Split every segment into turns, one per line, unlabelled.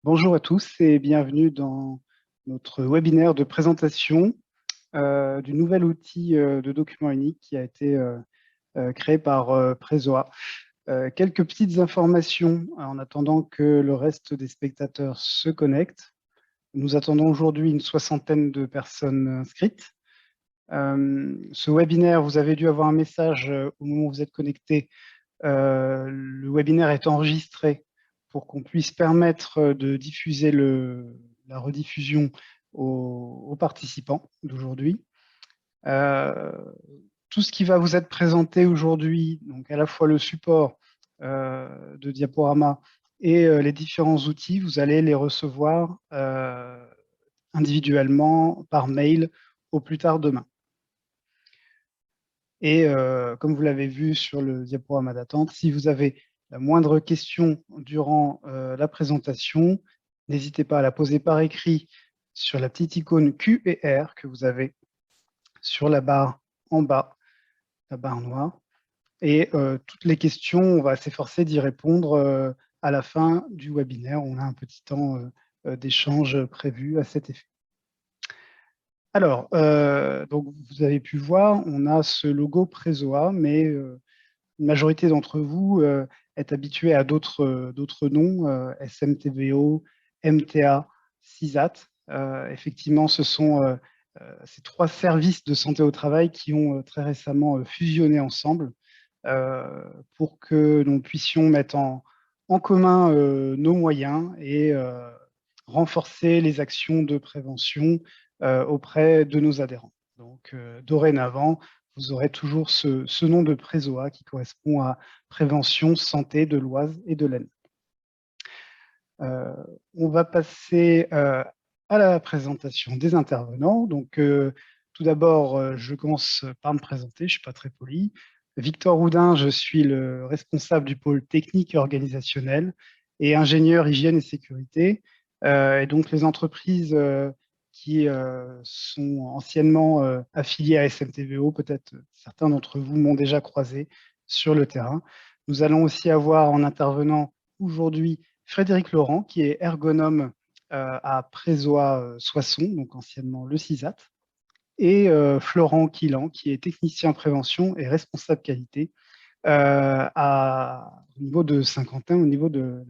Bonjour à tous et bienvenue dans notre webinaire de présentation du nouvel outil de document unique qui a été créé par Prezoa. Quelques petites informations en attendant que le reste des spectateurs se connectent. Nous attendons aujourd'hui une soixantaine de personnes inscrites. Ce webinaire, vous avez dû avoir un message au moment où vous êtes connecté. Le webinaire est enregistré pour qu'on puisse permettre de diffuser la rediffusion aux participants d'aujourd'hui. Tout ce qui va vous être présenté aujourd'hui, donc à la fois le support de diaporama et les différents outils, vous allez les recevoir individuellement par mail au plus tard demain. Et comme vous l'avez vu sur le diaporama d'attente, si vous avez la moindre question durant la présentation, n'hésitez pas à la poser par écrit sur la petite icône Q et R que vous avez sur la barre en bas, la barre noire. Et toutes les questions, on va s'efforcer d'y répondre à la fin du webinaire. On a un petit temps d'échange prévu à cet effet. Alors, donc vous avez pu voir, on a ce logo Prezoa, mais une majorité d'entre vous est habituée à d'autres noms, SMTVO, MTA, CISAT. Effectivement, ce sont ces trois services de santé au travail qui ont très récemment fusionné ensemble pour que nous puissions mettre en commun nos moyens et renforcer les actions de prévention auprès de nos adhérents. Donc, dorénavant, vous aurez toujours ce nom de Prezoa qui correspond à prévention, santé de l'Oise et de l'Aisne. On va passer à la présentation des intervenants. Donc, tout d'abord, je commence par me présenter, je ne suis pas très poli. Victor Houdin, je suis le responsable du pôle technique et organisationnel et ingénieur hygiène et sécurité. Et donc, les entreprises qui sont anciennement affiliées à SMTVO, peut-être certains d'entre vous m'ont déjà croisé sur le terrain. Nous allons aussi avoir en intervenant aujourd'hui Frédéric Laurent, qui est ergonome à Prézoa Soissons, donc anciennement le CISAT, et Florent Quillan, qui est technicien prévention et responsable qualité au niveau de Saint-Quentin, au niveau de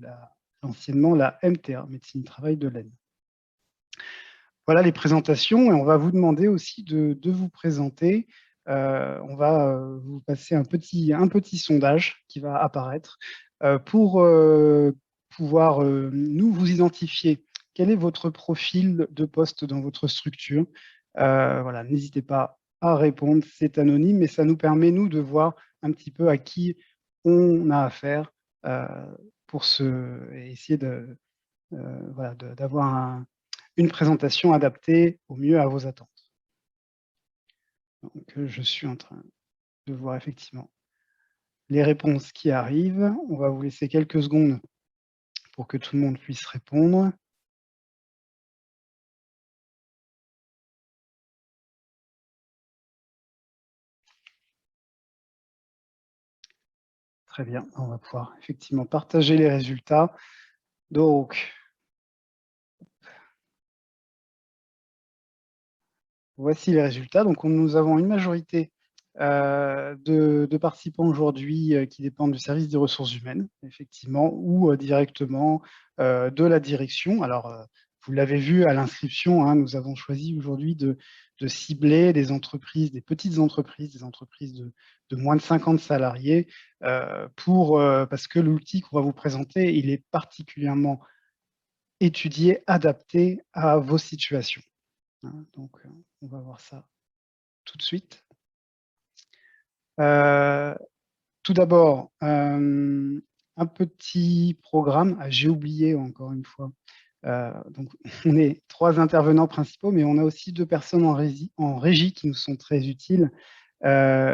anciennement la MTA, médecine du travail de l'Aisne. Voilà les présentations, et on va vous demander aussi de vous présenter. On va vous passer un petit sondage qui va apparaître pour pouvoir nous vous identifier. Quel est votre profil de poste dans votre structure? Voilà, n'hésitez pas à répondre, c'est anonyme, mais ça nous permet, nous, de voir un petit peu à qui on a affaire pour et essayer voilà, d'avoir une présentation adaptée au mieux à vos attentes. Donc, je suis en train de voir effectivement les réponses qui arrivent. On va vous laisser quelques secondes pour que tout le monde puisse répondre. Très bien, on va pouvoir effectivement partager les résultats. Donc, voici les résultats. Donc, nous avons une majorité de participants aujourd'hui qui dépendent du service des ressources humaines, effectivement, ou directement de la direction. Alors, vous l'avez vu à l'inscription, hein, nous avons choisi aujourd'hui de cibler des entreprises, des petites entreprises, des entreprises de moins de 50 salariés, parce que l'outil qu'on va vous présenter, il est particulièrement étudié, adapté à vos situations. Hein. Donc, on va voir ça tout de suite. Tout d'abord, un petit programme. Ah, j'ai oublié encore une fois. Donc, on est 3 intervenants principaux, mais on a aussi 2 personnes en régie qui nous sont très utiles.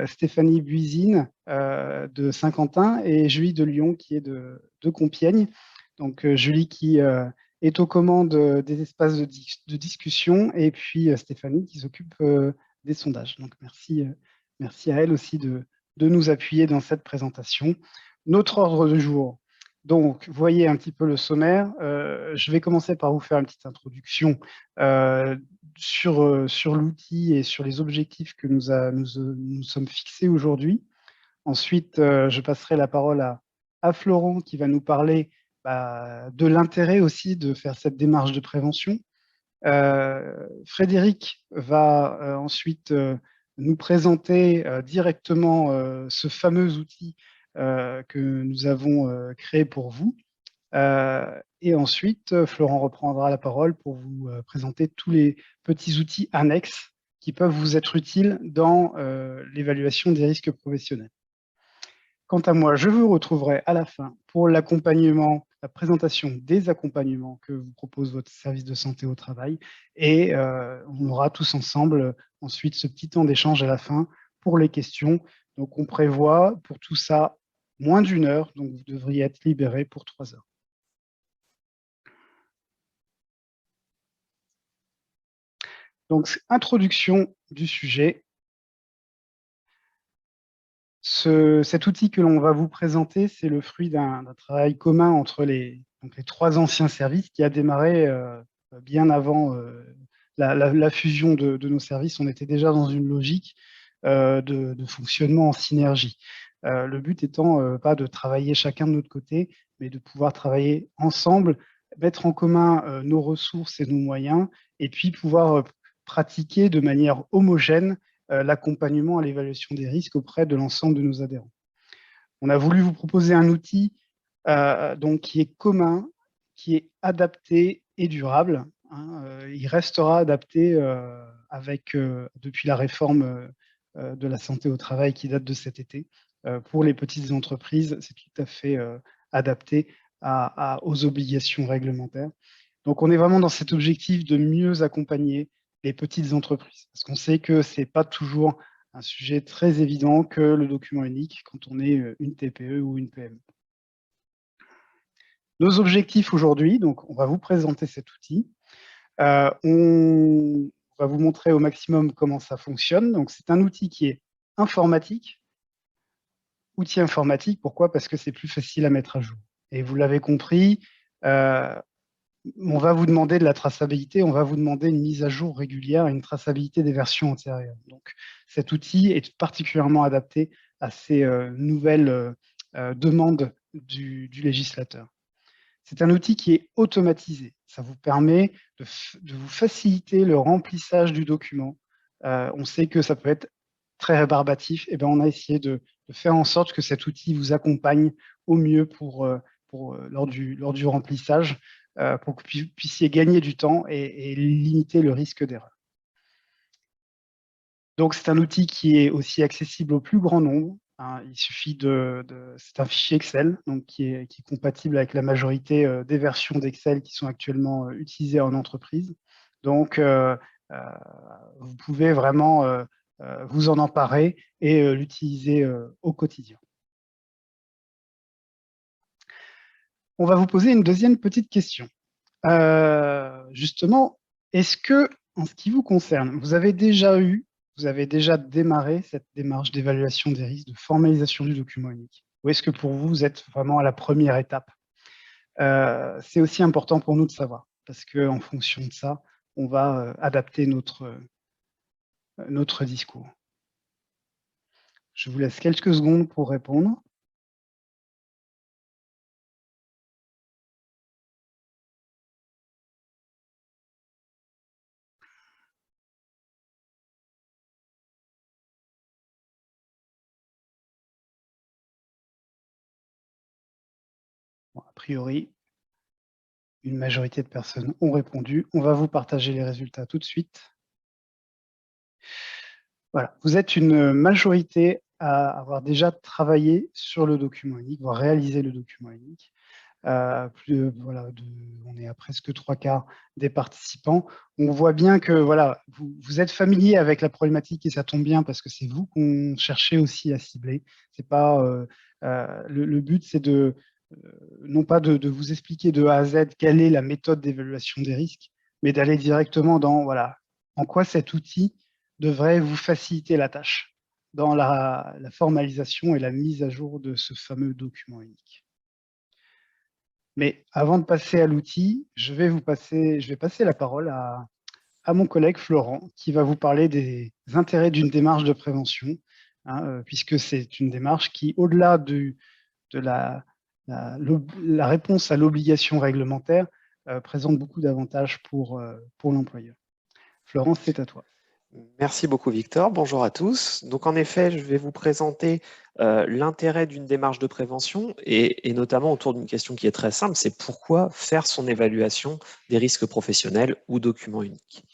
Stéphanie Buisine de Saint-Quentin et Julie de Lyon qui est de Compiègne. Donc, Julie qui est aux commandes des espaces de discussion et puis Stéphanie qui s'occupe des sondages. Donc, merci à elle aussi de nous appuyer dans cette présentation. Notre ordre de jour. Donc, vous voyez un petit peu le sommaire. Je vais commencer par vous faire une petite introduction sur l'outil et sur les objectifs que nous sommes fixés aujourd'hui. Ensuite, je passerai la parole à Florent qui va nous parler de l'intérêt aussi de faire cette démarche de prévention. Frédéric va ensuite nous présenter directement ce fameux outil que nous avons créé pour vous. Et ensuite, Florent reprendra la parole pour vous présenter tous les petits outils annexes qui peuvent vous être utiles dans l'évaluation des risques professionnels. Quant à moi, je vous retrouverai à la fin pour l'accompagnement, la présentation des accompagnements que vous propose votre service de santé au travail. Et on aura tous ensemble ensuite ce petit temps d'échange à la fin pour les questions. Donc on prévoit pour tout ça moins d'1 heure, donc vous devriez être libéré pour 3 heures. Donc, introduction du sujet. Cet outil que l'on va vous présenter, c'est le fruit d'un travail commun entre les 3 anciens services qui a démarré bien avant la fusion de nos services. On était déjà dans une logique de fonctionnement en synergie. Le but étant pas de travailler chacun de notre côté, mais de pouvoir travailler ensemble, mettre en commun nos ressources et nos moyens, et puis pouvoir pratiquer de manière homogène l'accompagnement à l'évaluation des risques auprès de l'ensemble de nos adhérents. On a voulu vous proposer un outil donc, qui est commun, qui est adapté et durable. Il restera adapté depuis la réforme de la santé au travail qui date de cet été. Pour les petites entreprises, c'est tout à fait adapté aux obligations réglementaires. Donc, on est vraiment dans cet objectif de mieux accompagner les petites entreprises. Parce qu'on sait que ce n'est pas toujours un sujet très évident que le document unique quand on est une TPE ou une PME. Nos objectifs aujourd'hui, donc on va vous présenter cet outil. On va vous montrer au maximum comment ça fonctionne. Donc c'est un outil qui est informatique. Outil informatique, pourquoi? Parce que c'est plus facile à mettre à jour. Et vous l'avez compris, on va vous demander de la traçabilité, on va vous demander une mise à jour régulière et une traçabilité des versions antérieures. Donc, cet outil est particulièrement adapté à ces nouvelles demandes du législateur. C'est un outil qui est automatisé. Ça vous permet de vous faciliter le remplissage du document. On sait que ça peut être très rébarbatif. Et bien, on a essayé de faire en sorte que cet outil vous accompagne au mieux lors du remplissage, pour que vous puissiez gagner du temps et limiter le risque d'erreur. Donc, c'est un outil qui est aussi accessible au plus grand nombre. Il suffit c'est un fichier Excel donc qui est compatible avec la majorité des versions d'Excel qui sont actuellement utilisées en entreprise. Donc, vous pouvez vraiment vous en emparer et l'utiliser au quotidien. On va vous poser une deuxième petite question. Justement, est-ce que, en ce qui vous concerne, vous avez déjà démarré cette démarche d'évaluation des risques, de formalisation du document unique? Ou est-ce que pour vous, vous êtes vraiment à la première étape? C'est aussi important pour nous de savoir, parce qu'en fonction de ça, on va adapter notre discours. Je vous laisse quelques secondes pour répondre. Bon, a priori, une majorité de personnes ont répondu. On va vous partager les résultats tout de suite. Voilà, vous êtes une majorité à avoir déjà travaillé sur le document unique, voire réalisé le document unique. Voilà, on est à presque 3/4 des participants. On voit bien que voilà, vous êtes familier avec la problématique et ça tombe bien parce que c'est vous qu'on cherchait aussi à cibler. C'est pas, le but, c'est non pas de vous expliquer de A à Z quelle est la méthode d'évaluation des risques, mais d'aller directement dans voilà, en quoi cet outil devrait vous faciliter la tâche dans la formalisation et la mise à jour de ce fameux document unique. Mais avant de passer à l'outil, je vais passer la parole à mon collègue Florent, qui va vous parler des intérêts d'une démarche de prévention, hein, puisque c'est une démarche qui, au-delà de la réponse à l'obligation réglementaire, présente beaucoup d'avantages pour l'employeur. Florence, c'est à toi.
Merci beaucoup Victor, bonjour à tous. Donc en effet, je vais vous présenter l'intérêt d'une démarche de prévention et notamment autour d'une question qui est très simple, c'est pourquoi faire son évaluation des risques professionnels ou documents uniques.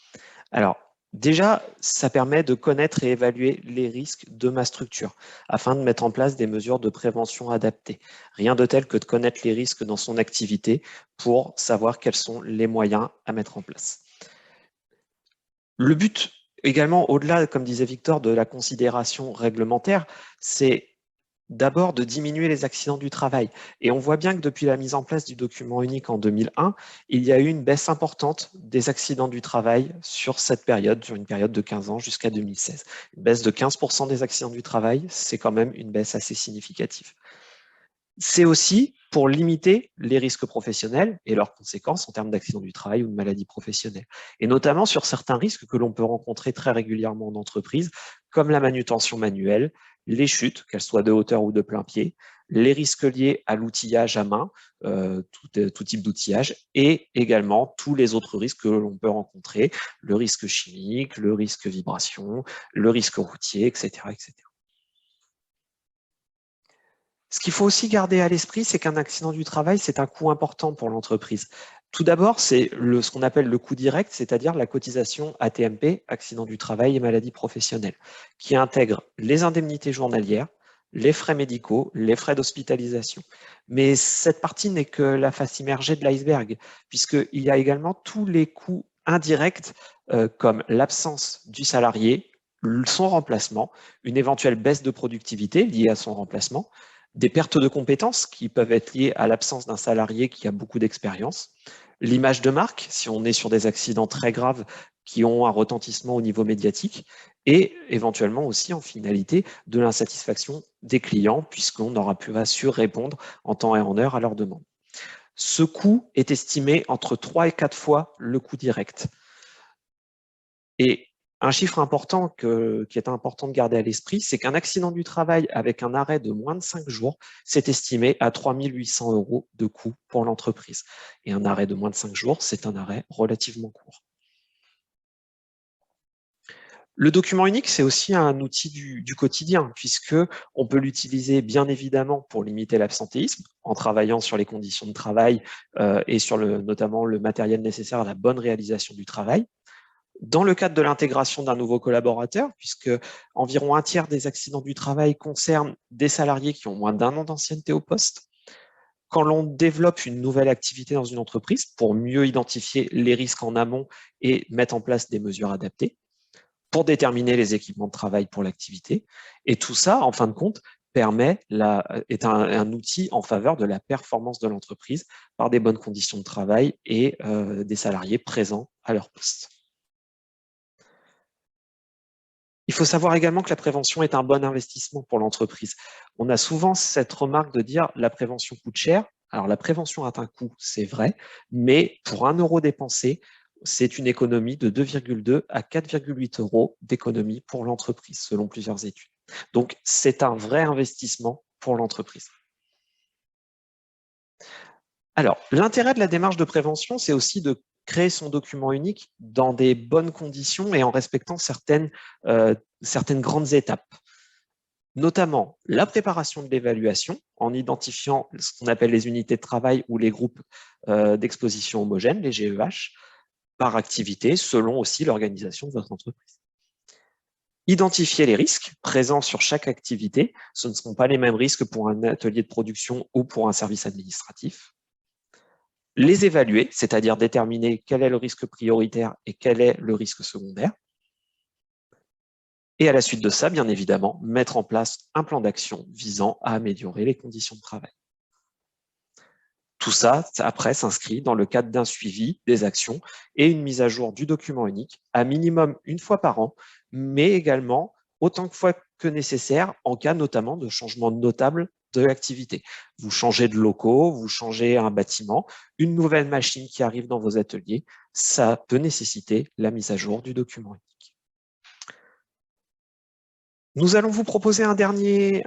Alors déjà, ça permet de connaître et évaluer les risques de ma structure afin de mettre en place des mesures de prévention adaptées. Rien de tel que de connaître les risques dans son activité pour savoir quels sont les moyens à mettre en place. Le but également, au-delà, comme disait Victor, de la considération réglementaire, c'est d'abord de diminuer les accidents du travail. Et on voit bien que depuis la mise en place du document unique en 2001, il y a eu une baisse importante des accidents du travail sur cette période, sur une période de 15 ans jusqu'à 2016. Une baisse de 15% des accidents du travail, c'est quand même une baisse assez significative. C'est aussi pour limiter les risques professionnels et leurs conséquences en termes d'accidents du travail ou de maladies professionnelles. Et notamment sur certains risques que l'on peut rencontrer très régulièrement en entreprise, comme la manutention manuelle, les chutes, qu'elles soient de hauteur ou de plein pied, les risques liés à l'outillage à main, tout type d'outillage, et également tous les autres risques que l'on peut rencontrer, le risque chimique, le risque vibration, le risque routier, etc., etc. Ce qu'il faut aussi garder à l'esprit, c'est qu'un accident du travail, c'est un coût important pour l'entreprise. Tout d'abord, c'est ce qu'on appelle le coût direct, c'est-à-dire la cotisation AT-MP, accident du travail et maladie professionnelle, qui intègre les indemnités journalières, les frais médicaux, les frais d'hospitalisation. Mais cette partie n'est que la face immergée de l'iceberg, puisqu'il y a également tous les coûts indirects, comme l'absence du salarié, son remplacement, une éventuelle baisse de productivité liée à son remplacement, des pertes de compétences qui peuvent être liées à l'absence d'un salarié qui a beaucoup d'expérience, l'image de marque, si on est sur des accidents très graves qui ont un retentissement au niveau médiatique, et éventuellement aussi en finalité de l'insatisfaction des clients, puisqu'on n'aura plus su répondre en temps et en heure à leurs demandes. Ce coût est estimé entre 3 et 4 fois le coût direct. Et un chiffre important qui est important de garder à l'esprit, c'est qu'un accident du travail avec un arrêt de moins de 5 jours, c'est estimé à 3 800 € de coût pour l'entreprise. Et un arrêt de moins de 5 jours, c'est un arrêt relativement court. Le document unique, c'est aussi un outil du quotidien, puisque on peut l'utiliser bien évidemment pour limiter l'absentéisme, en travaillant sur les conditions de travail et sur notamment le matériel nécessaire à la bonne réalisation du travail. Dans le cadre de l'intégration d'un nouveau collaborateur, puisque environ un tiers des accidents du travail concernent des salariés qui ont moins d'1 an d'ancienneté au poste. Quand l'on développe une nouvelle activité dans une entreprise pour mieux identifier les risques en amont et mettre en place des mesures adaptées, pour déterminer les équipements de travail pour l'activité. Et tout ça, en fin de compte, est un outil en faveur de la performance de l'entreprise par des bonnes conditions de travail et des salariés présents à leur poste. Il faut savoir également que la prévention est un bon investissement pour l'entreprise. On a souvent cette remarque de dire la prévention coûte cher. Alors la prévention a un coût, c'est vrai, mais pour 1 € dépensé, c'est une économie de 2,2 à 4,8 € d'économie pour l'entreprise, selon plusieurs études. Donc c'est un vrai investissement pour l'entreprise. Alors, l'intérêt de la démarche de prévention, c'est aussi de créer son document unique dans des bonnes conditions et en respectant certaines grandes étapes. Notamment la préparation de l'évaluation en identifiant ce qu'on appelle les unités de travail ou les groupes d'exposition homogènes, les GEH, par activité, selon aussi l'organisation de votre entreprise. Identifier les risques présents sur chaque activité. Ce ne seront pas les mêmes risques pour un atelier de production ou pour un service administratif. Les évaluer, c'est-à-dire déterminer quel est le risque prioritaire et quel est le risque secondaire. Et à la suite de ça, bien évidemment, mettre en place un plan d'action visant à améliorer les conditions de travail. Tout ça, après, s'inscrit dans le cadre d'un suivi des actions et une mise à jour du document unique, à minimum 1 fois par an, mais également autant de fois que nécessaire en cas notamment de changement notable de l'activité. Vous changez de locaux, vous changez un bâtiment, une nouvelle machine qui arrive dans vos ateliers, ça peut nécessiter la mise à jour du document unique. Nous allons vous proposer un dernier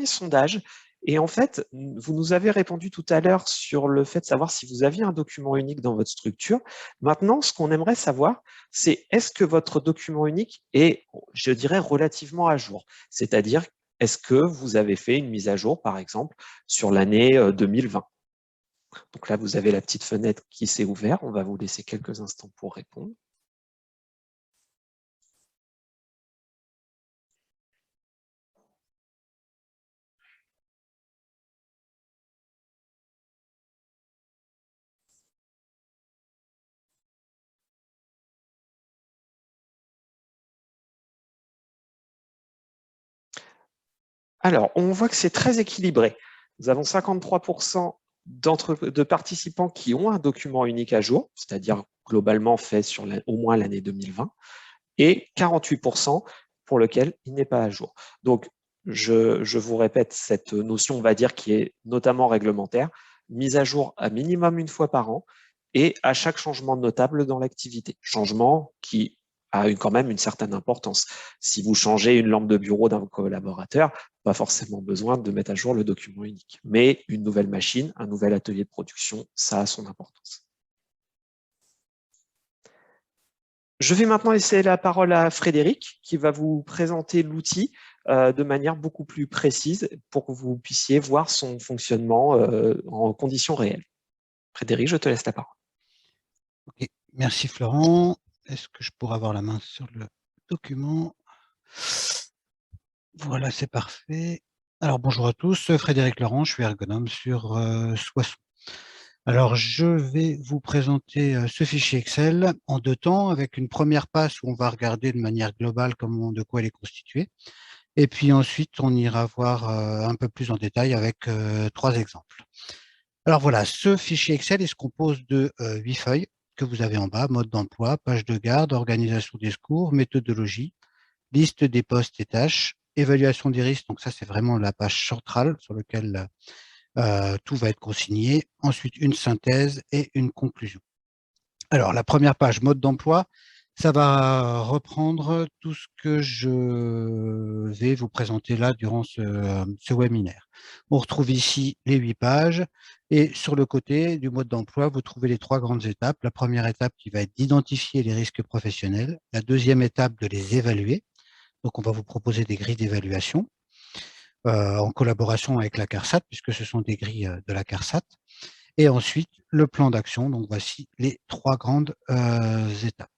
sondage. Et en fait, vous nous avez répondu tout à l'heure sur le fait de savoir si vous aviez un document unique dans votre structure. Maintenant, ce qu'on aimerait savoir, c'est est-ce que votre document unique est, je dirais, relativement à jour? C'est-à-dire, est-ce que vous avez fait une mise à jour, par exemple, sur l'année 2020? Donc là, vous avez la petite fenêtre qui s'est ouverte. On va vous laisser quelques instants pour répondre. Alors, on voit que c'est très équilibré. Nous avons 53% de participants qui ont un document unique à jour, c'est-à-dire globalement fait sur au moins l'année 2020, et 48% pour lequel il n'est pas à jour. Donc, je vous répète cette notion, on va dire, qui est notamment réglementaire, mise à jour à minimum une fois par an et à chaque changement notable dans l'activité. Changement qui a quand même une certaine importance. Si vous changez une lampe de bureau d'un collaborateur, pas forcément besoin de mettre à jour le document unique. Mais une nouvelle machine, un nouvel atelier de production, ça a son importance. Je vais maintenant laisser la parole à Frédéric, qui va vous présenter l'outil de manière beaucoup plus précise pour que vous puissiez voir son fonctionnement en conditions réelles. Frédéric, je te laisse la parole.
Okay. Merci Florent. Est-ce que je pourrais avoir la main sur le document? Voilà, c'est parfait. Alors bonjour à tous, Frédéric Laurent, je suis ergonome sur Soissons. Alors je vais vous présenter ce fichier Excel en 2 temps, avec une première passe où on va regarder de manière globale de quoi elle est constituée. Et puis ensuite, on ira voir un peu plus en détail avec 3 exemples. Alors voilà, ce fichier Excel, il se compose de 8 feuilles que vous avez en bas: mode d'emploi, page de garde, organisation des secours, méthodologie, liste des postes et tâches, évaluation des risques. Donc ça, c'est vraiment la page centrale sur laquelle tout va être consigné. Ensuite, une synthèse et une conclusion. Alors, la première page, mode d'emploi, ça va reprendre tout ce que je vais vous présenter là durant ce webinaire. On retrouve ici les 8 pages et sur le côté du mode d'emploi, vous trouvez les 3 grandes étapes. La première étape qui va être d'identifier les risques professionnels. La deuxième étape, de les évaluer. Donc, on va vous proposer des grilles d'évaluation en collaboration avec la CARSAT, puisque ce sont des grilles de la CARSAT. Et ensuite, le plan d'action. Donc, voici les 3 grandes étapes.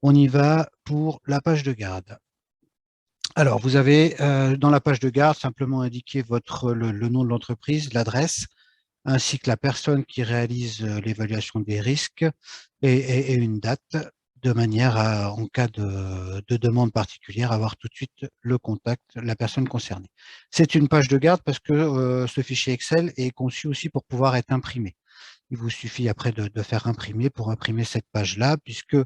On y va pour la page de garde. Alors, vous avez dans la page de garde simplement indiqué le nom de l'entreprise, l'adresse, ainsi que la personne qui réalise l'évaluation des risques et une date, de manière à, en cas de demande particulière, avoir tout de suite le contact, la personne concernée. C'est une page de garde parce que ce fichier Excel est conçu aussi pour pouvoir être imprimé. Il vous suffit après de faire imprimer pour imprimer cette page-là, puisque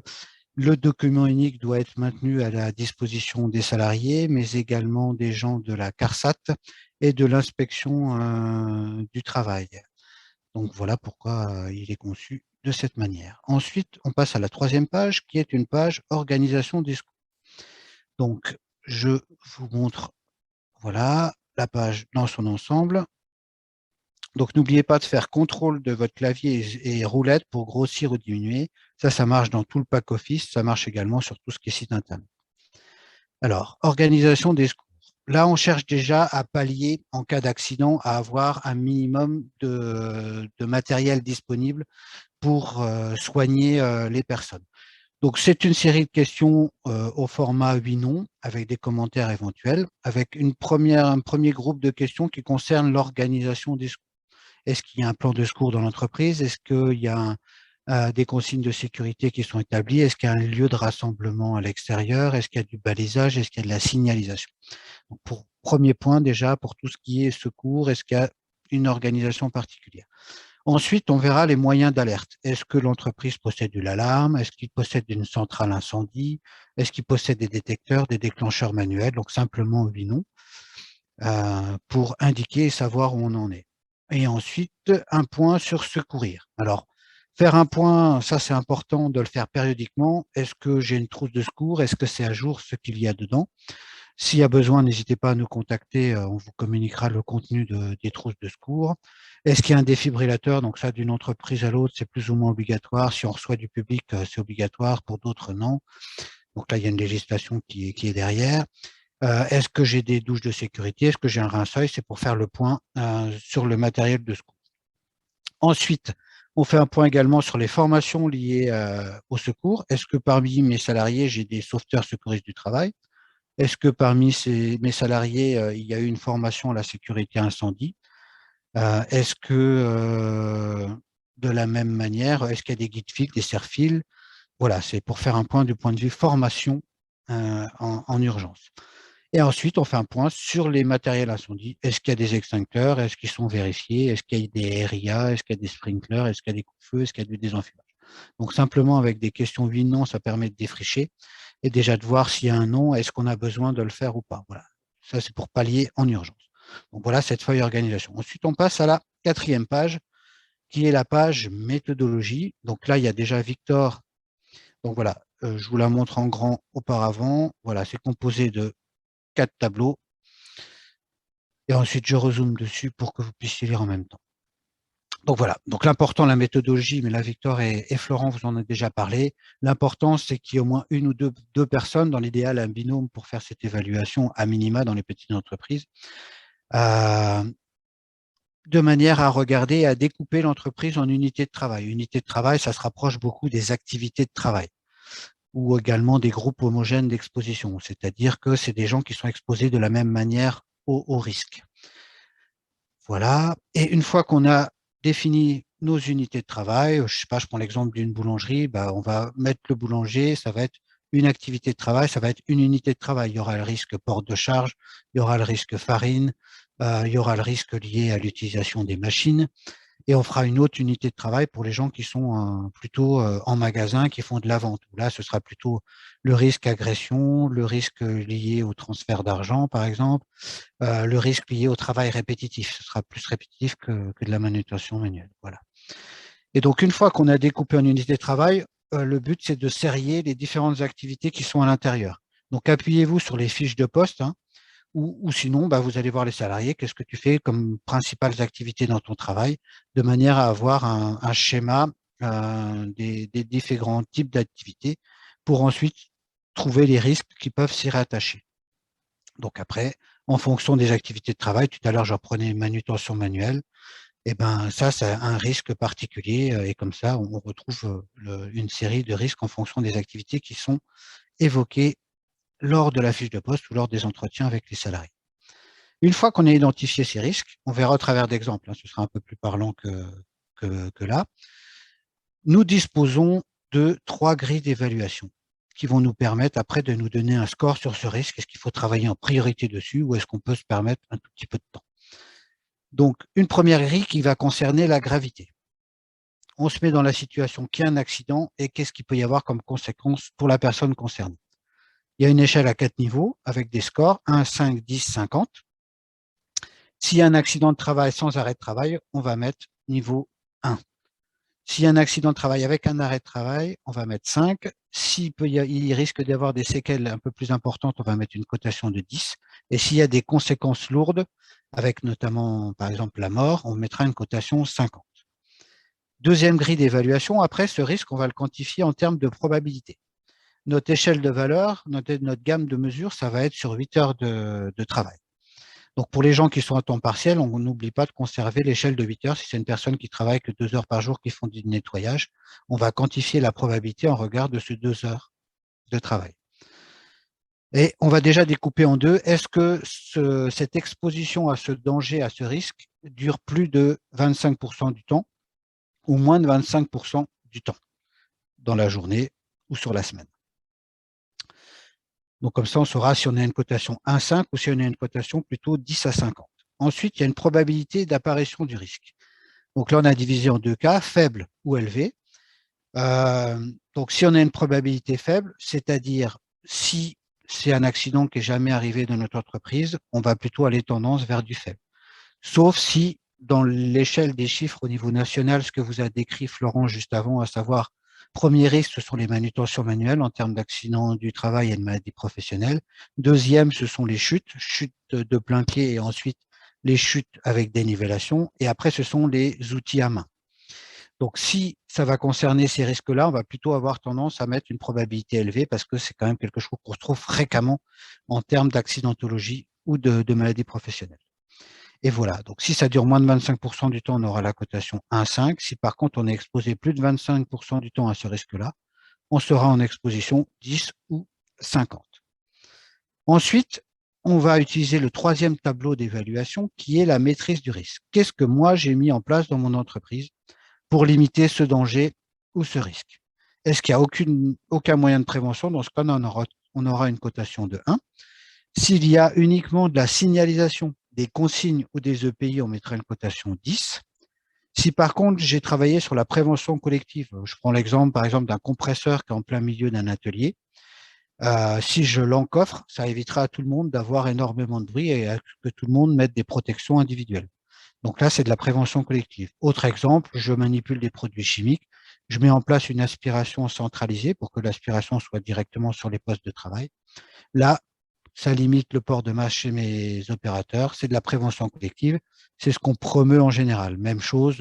le document unique doit être maintenu à la disposition des salariés, mais également des gens de la CARSAT et de l'inspection du travail. Donc voilà pourquoi il est conçu de cette manière. Ensuite, on passe à la 3e page, qui est une page organisation des secours. Donc, je vous montre, voilà, la page dans son ensemble. Donc, n'oubliez pas de faire contrôle de votre clavier et roulette pour grossir ou diminuer. Ça marche dans tout le pack Office. Ça marche également sur tout ce qui est site internet. Alors, organisation des secours. Là, on cherche déjà à pallier, en cas d'accident, à avoir un minimum de matériel disponible pour soigner les personnes. Donc, c'est une série de questions au format oui non, avec des commentaires éventuels, avec un premier groupe de questions qui concerne l'organisation des secours. Est-ce qu'il y a un plan de secours dans l'entreprise? Est-ce qu'il y a des consignes de sécurité qui sont établies? Est-ce qu'il y a un lieu de rassemblement à l'extérieur? Est-ce qu'il y a du balisage? Est-ce qu'il y a de la signalisation? Donc, premier point déjà, pour tout ce qui est secours, est-ce qu'il y a une organisation particulière? Ensuite, on verra les moyens d'alerte. Est-ce que l'entreprise possède de l'alarme? Est-ce qu'il possède une centrale incendie? Est-ce qu'il possède des détecteurs, des déclencheurs manuels? Donc simplement oui, non. pour indiquer et savoir où on en est. Et ensuite, un point sur secourir. Alors, faire un point, ça c'est important de le faire périodiquement. Est-ce que j'ai une trousse de secours? Est-ce que c'est à jour ce qu'il y a dedans? S'il y a besoin, n'hésitez pas à nous contacter, on vous communiquera le contenu des trousses de secours. Est-ce qu'il y a un défibrillateur? Donc ça, d'une entreprise à l'autre, c'est plus ou moins obligatoire. Si on reçoit du public, c'est obligatoire, pour d'autres, non. Donc là, il y a une législation qui est derrière. Est-ce que j'ai des douches de sécurité? Est-ce que j'ai un rince-œil? C'est pour faire le point sur le matériel de secours. Ensuite, on fait un point également sur les formations liées au secours. Est-ce que parmi mes salariés, j'ai des sauveteurs secouristes du travail? Est-ce que parmi mes salariés, il y a eu une formation à la sécurité incendie? Est-ce que, de la même manière, est-ce qu'il y a des guides fils, des serre-fils? Voilà, c'est pour faire un point du point de vue formation en urgence. Et ensuite, on fait un point sur les matériels incendie. Est-ce qu'il y a des extincteurs? Est-ce qu'ils sont vérifiés? Est-ce qu'il y a des RIA? Est-ce qu'il y a des sprinklers? Est-ce qu'il y a des coups-feu? Est-ce qu'il y a du désenfumage? Donc, simplement, avec des questions oui-non, ça permet de défricher et déjà de voir s'il y a un non, est-ce qu'on a besoin de le faire ou pas. Voilà. Ça, c'est pour pallier en urgence. Donc, voilà cette feuille organisation. Ensuite, on passe à la 4e page, qui est la page méthodologie. Donc là, il y a déjà Victor. Donc, voilà, je vous la montre en grand auparavant. Voilà, c'est composé de 4 tableaux. Et ensuite, je rezoome dessus pour que vous puissiez lire en même temps. Donc voilà, donc l'important, la méthodologie, mais là, Victor et Florent vous en avez déjà parlé. L'important, c'est qu'il y ait au moins une ou deux personnes, dans l'idéal, un binôme pour faire cette évaluation à minima dans les petites entreprises, de manière à regarder et à découper l'entreprise en unités de travail. Unité de travail, ça se rapproche beaucoup des activités de travail ou également des groupes homogènes d'exposition, c'est-à-dire que c'est des gens qui sont exposés de la même manière au risque. Voilà. Et une fois qu'on a défini nos unités de travail, je ne sais pas, je prends l'exemple d'une boulangerie, on va mettre le boulanger, ça va être une activité de travail, ça va être une unité de travail. Il y aura le risque porte de charge, il y aura le risque farine, il y aura le risque lié à l'utilisation des machines. Et on fera une autre unité de travail pour les gens qui sont plutôt en magasin, qui font de la vente. Là, ce sera plutôt le risque agression, le risque lié au transfert d'argent, par exemple, le risque lié au travail répétitif. Ce sera plus répétitif que de la manutention manuelle. Voilà. Et donc, une fois qu'on a découpé en unité de travail, le but, c'est de serrer les différentes activités qui sont à l'intérieur. Donc, appuyez-vous sur les fiches de poste, hein, ou sinon, vous allez voir les salariés, qu'est-ce que tu fais comme principales activités dans ton travail, de manière à avoir un schéma des différents types d'activités pour ensuite trouver les risques qui peuvent s'y rattacher. Donc après, en fonction des activités de travail, tout à l'heure, je reprenais manutention manuelle, et ça, c'est un risque particulier, et comme ça, on retrouve une série de risques en fonction des activités qui sont évoquées lors de la fiche de poste ou lors des entretiens avec les salariés. Une fois qu'on a identifié ces risques, on verra au travers d'exemples, hein, ce sera un peu plus parlant que là, nous disposons de 3 grilles d'évaluation qui vont nous permettre après de nous donner un score sur ce risque. Est-ce qu'il faut travailler en priorité dessus ou est-ce qu'on peut se permettre un tout petit peu de temps? Donc, une première grille qui va concerner la gravité. On se met dans la situation qu'il y a un accident et qu'est-ce qu'il peut y avoir comme conséquence pour la personne concernée. Il y a une échelle à 4 niveaux avec des scores 1, 5, 10, 50. S'il y a un accident de travail sans arrêt de travail, on va mettre niveau 1. S'il y a un accident de travail avec un arrêt de travail, on va mettre 5. Il risque d'y avoir des séquelles un peu plus importantes, on va mettre une cotation de 10. Et s'il y a des conséquences lourdes, avec notamment, par exemple, la mort, on mettra une cotation 50. Deuxième grille d'évaluation, après, ce risque, on va le quantifier en termes de probabilité. Notre échelle de valeur, notre gamme de mesures, ça va être sur 8 heures de travail. Donc, pour les gens qui sont à temps partiel, on n'oublie pas de conserver l'échelle de 8 heures. Si c'est une personne qui travaille que 2 heures par jour, qui font du nettoyage, on va quantifier la probabilité en regard de ces 2 heures de travail. Et on va déjà découper en deux. Est-ce que cette exposition à ce danger, à ce risque, dure plus de 25% du temps ou moins de 25% du temps dans la journée ou sur la semaine? Donc, comme ça, on saura si on a une cotation 1,5 ou si on a une cotation plutôt 10 à 50. Ensuite, il y a une probabilité d'apparition du risque. Donc là, on a divisé en 2 cas, faible ou élevé. Donc, si on a une probabilité faible, c'est-à-dire si c'est un accident qui n'est jamais arrivé dans notre entreprise, on va plutôt aller tendance vers du faible. Sauf si, dans l'échelle des chiffres au niveau national, ce que vous a décrit Florent juste avant, à savoir, premier risque, ce sont les manutentions manuelles en termes d'accidents du travail et de maladies professionnelles. Deuxième, ce sont les chutes de plein pied et ensuite les chutes avec dénivellation. Et après, ce sont les outils à main. Donc, si ça va concerner ces risques-là, on va plutôt avoir tendance à mettre une probabilité élevée parce que c'est quand même quelque chose qu'on retrouve fréquemment en termes d'accidentologie ou de maladies professionnelles. Et voilà, donc si ça dure moins de 25% du temps, on aura la cotation 1,5. Si par contre on est exposé plus de 25% du temps à ce risque-là, on sera en exposition 10 ou 50. Ensuite, on va utiliser le troisième tableau d'évaluation qui est la maîtrise du risque. Qu'est-ce que moi j'ai mis en place dans mon entreprise pour limiter ce danger ou ce risque? Est-ce qu'il n'y a aucun moyen de prévention? Dans ce cas, on aura une cotation de 1. S'il y a uniquement de la signalisation, des consignes ou des EPI, on mettrait une cotation 10. Si par contre, j'ai travaillé sur la prévention collective, je prends l'exemple par exemple d'un compresseur qui est en plein milieu d'un atelier, si je l'encoffre, ça évitera à tout le monde d'avoir énormément de bruit et à que tout le monde mette des protections individuelles. Donc là, c'est de la prévention collective. Autre exemple, je manipule des produits chimiques, je mets en place une aspiration centralisée pour que l'aspiration soit directement sur les postes de travail. Là, ça limite le port de masque chez mes opérateurs, c'est de la prévention collective, c'est ce qu'on promeut en général. Même chose,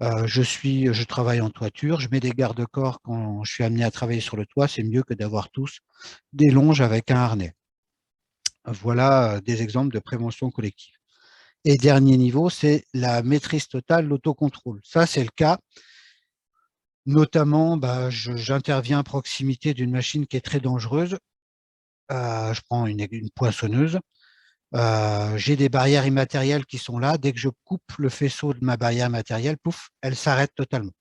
je travaille en toiture, je mets des garde-corps quand je suis amené à travailler sur le toit, c'est mieux que d'avoir tous des longes avec un harnais. Voilà des exemples de prévention collective. Et dernier niveau, c'est la maîtrise totale, l'autocontrôle. Ça, c'est le cas. Notamment, j'interviens à proximité d'une machine qui est très dangereuse. Je prends une poinçonneuse. J'ai des barrières immatérielles qui sont là. Dès que je coupe le faisceau de ma barrière matérielle, pouf, elle s'arrête totalement.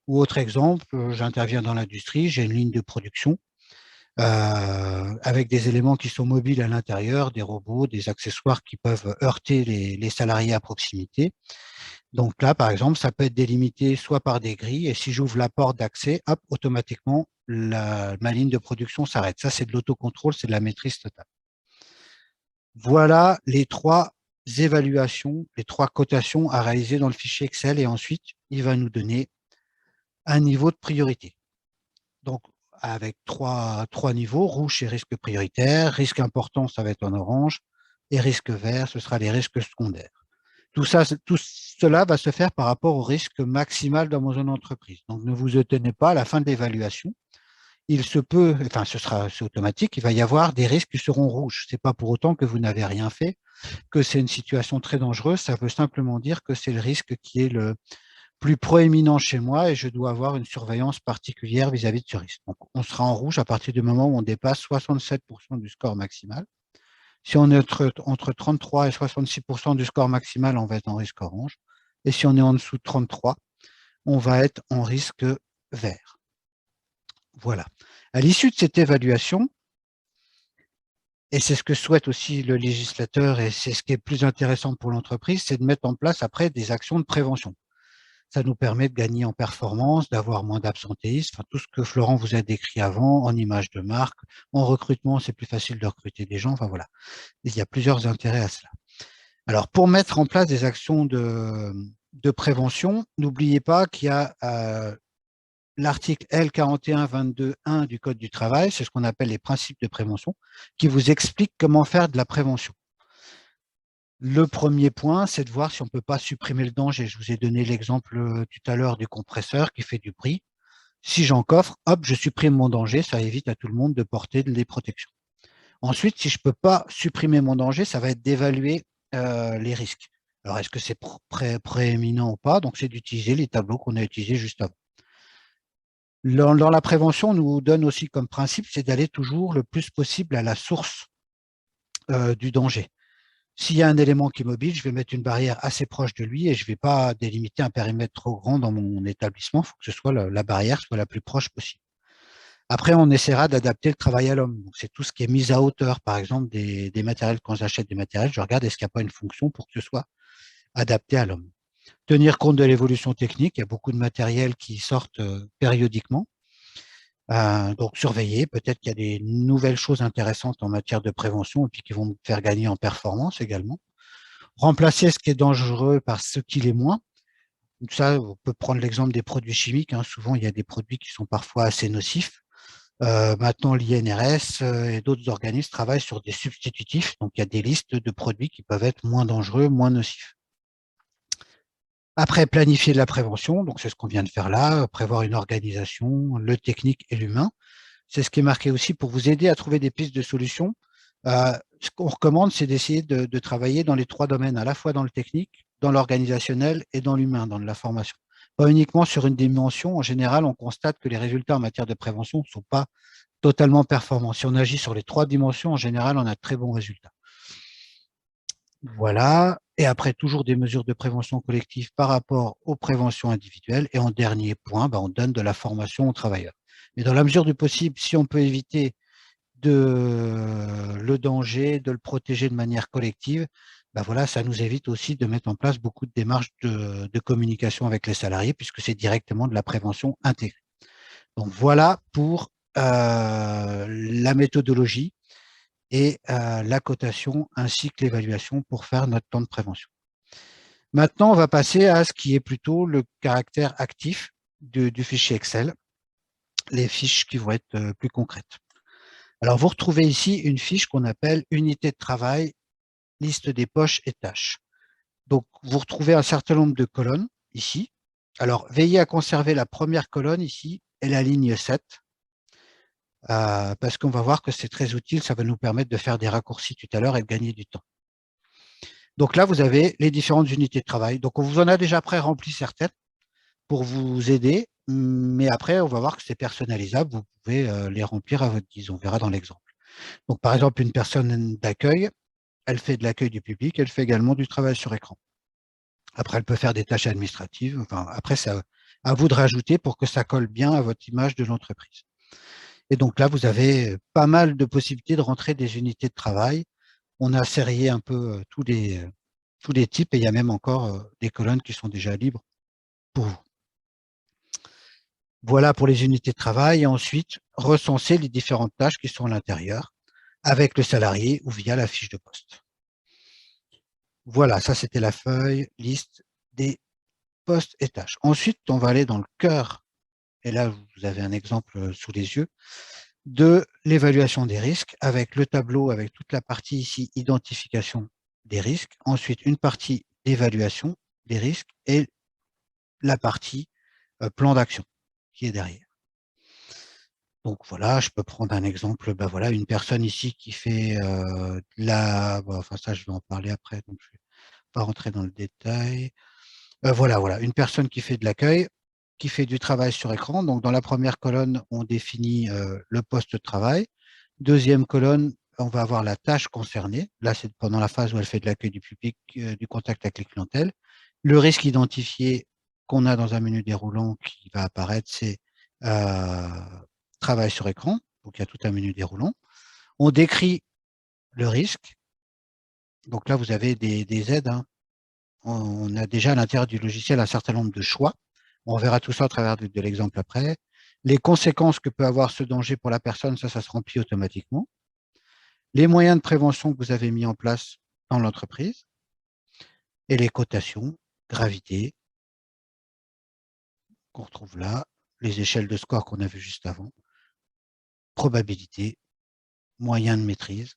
Ou autre exemple, j'interviens dans l'industrie, j'ai une ligne de production avec des éléments qui sont mobiles à l'intérieur, des robots, des accessoires qui peuvent heurter les salariés à proximité. Donc là, par exemple, ça peut être délimité soit par des grilles, et si j'ouvre la porte d'accès, hop, automatiquement, ma ligne de production s'arrête. Ça, c'est de l'autocontrôle, c'est de la maîtrise totale. Voilà les trois évaluations, les trois cotations à réaliser dans le fichier Excel, et ensuite, il va nous donner un niveau de priorité. Donc, avec trois niveaux, rouge, c'est risque prioritaire, risque important, ça va être en orange, et risque vert, ce sera les risques secondaires. Tout cela va se faire par rapport au risque maximal dans mon entreprise. Donc, ne vous étonnez pas, à la fin de l'évaluation, il se peut, enfin, c'est automatique, il va y avoir des risques qui seront rouges. Ce n'est pas pour autant que vous n'avez rien fait, que c'est une situation très dangereuse. Ça veut simplement dire que c'est le risque qui est le plus proéminent chez moi et je dois avoir une surveillance particulière vis-à-vis de ce risque. Donc, on sera en rouge à partir du moment où on dépasse 67% du score maximal. Si on est entre 33 et 66% du score maximal, on va être en risque orange. Et si on est en dessous de 33, on va être en risque vert. Voilà. À l'issue de cette évaluation, et c'est ce que souhaite aussi le législateur et c'est ce qui est plus intéressant pour l'entreprise, c'est de mettre en place après des actions de prévention. Ça nous permet de gagner en performance, d'avoir moins d'absentéisme, enfin, tout ce que Florent vous a décrit avant, en image de marque, en recrutement, c'est plus facile de recruter des gens, enfin voilà. Il y a plusieurs intérêts à cela. Alors, pour mettre en place des actions de prévention, n'oubliez pas qu'il y a l'article L4122.1 du Code du travail, c'est ce qu'on appelle les principes de prévention, qui vous explique comment faire de la prévention. Le premier point, c'est de voir si on ne peut pas supprimer le danger. Je vous ai donné l'exemple tout à l'heure du compresseur qui fait du bruit. Si j'en coffre, hop, je supprime mon danger, ça évite à tout le monde de porter des protections. Ensuite, si je ne peux pas supprimer mon danger, ça va être d'évaluer les risques. Alors, est-ce que c'est prééminent ou pas? Donc, c'est d'utiliser les tableaux qu'on a utilisés juste avant. Dans la prévention, on nous donne aussi comme principe, c'est d'aller toujours le plus possible à la source du danger. S'il y a un élément qui est mobile, je vais mettre une barrière assez proche de lui et je ne vais pas délimiter un périmètre trop grand dans mon établissement. Il faut que ce soit la barrière soit la plus proche possible. Après, on essaiera d'adapter le travail à l'homme. C'est tout ce qui est mise à hauteur, par exemple, des matériels. Quand j'achète des matériels, je regarde est-ce qu'il n'y a pas une fonction pour que ce soit adapté à l'homme. Tenir compte de l'évolution technique, il y a beaucoup de matériel qui sortent périodiquement. Donc, surveiller, peut-être qu'il y a des nouvelles choses intéressantes en matière de prévention et puis qui vont nous faire gagner en performance également. Remplacer ce qui est dangereux par ce qui l'est moins. Ça, on peut prendre l'exemple des produits chimiques. Souvent, il y a des produits qui sont parfois assez nocifs. Maintenant, l'INRS et d'autres organismes travaillent sur des substitutifs. Donc, il y a des listes de produits qui peuvent être moins dangereux, moins nocifs. Après, planifier de la prévention. Donc, c'est ce qu'on vient de faire là, prévoir une organisation, le technique et l'humain. C'est ce qui est marqué aussi pour vous aider à trouver des pistes de solutions. Ce qu'on recommande, c'est d'essayer de travailler dans les 3 domaines, à la fois dans le technique, dans l'organisationnel et dans l'humain, dans la formation. Pas uniquement sur une dimension. En général, on constate que les résultats en matière de prévention ne sont pas totalement performants. Si on agit sur les 3 dimensions, en général, on a de très bons résultats. Voilà. Et après, toujours des mesures de prévention collective par rapport aux préventions individuelles. Et en dernier point, on donne de la formation aux travailleurs. Mais dans la mesure du possible, si on peut éviter le danger, de le protéger de manière collective, voilà, ça nous évite aussi de mettre en place beaucoup de démarches de communication avec les salariés, puisque c'est directement de la prévention intégrée. Donc voilà pour la méthodologie et la cotation ainsi que l'évaluation pour faire notre plan de prévention. Maintenant, on va passer à ce qui est plutôt le caractère actif du fichier Excel, les fiches qui vont être plus concrètes. Alors, vous retrouvez ici une fiche qu'on appelle unité de travail, liste des poches et tâches. Donc, vous retrouvez un certain nombre de colonnes ici. Alors, veillez à conserver la première colonne ici et la ligne 7, parce qu'on va voir que c'est très utile, ça va nous permettre de faire des raccourcis tout à l'heure et de gagner du temps. Donc là, vous avez les différentes unités de travail. Donc, on vous en a déjà pré-rempli certaines pour vous aider, mais après, on va voir que c'est personnalisable. Vous pouvez les remplir à votre guise. On verra dans l'exemple. Donc, par exemple, une personne d'accueil, elle fait de l'accueil du public, elle fait également du travail sur écran. Après, elle peut faire des tâches administratives. Enfin, après, c'est à vous de rajouter pour que ça colle bien à votre image de l'entreprise. Et donc là, vous avez pas mal de possibilités de rentrer des unités de travail. On a serré un peu tous les types et il y a même encore des colonnes qui sont déjà libres pour vous. Voilà pour les unités de travail. Et ensuite, recenser les différentes tâches qui sont à l'intérieur avec le salarié ou via la fiche de poste. Voilà, ça c'était la feuille liste des postes et tâches. Ensuite, on va aller dans le cœur, et là vous avez un exemple sous les yeux, de l'évaluation des risques avec le tableau, avec toute la partie ici, identification des risques. Ensuite, une partie d'évaluation des risques et la partie plan d'action qui est derrière. Donc voilà, je peux prendre un exemple, voilà, une personne ici qui fait enfin ça je vais en parler après, donc je ne vais pas rentrer dans le détail. Voilà, une personne qui fait de l'accueil, qui fait du travail sur écran. Donc dans la première colonne, on définit le poste de travail. Deuxième colonne, on va avoir la tâche concernée. Là, c'est pendant la phase où elle fait de l'accueil du public, du contact avec les clientèles. Le risque identifié qu'on a dans un menu déroulant qui va apparaître, c'est travail sur écran. Donc, il y a tout un menu déroulant. On décrit le risque. Donc là, vous avez des aides. On a déjà à l'intérieur du logiciel un certain nombre de choix. On verra tout ça à travers de l'exemple après. Les conséquences que peut avoir ce danger pour la personne, ça se remplit automatiquement. Les moyens de prévention que vous avez mis en place dans l'entreprise et les cotations, gravité, qu'on retrouve là, les échelles de score qu'on a vues juste avant, probabilité, moyens de maîtrise,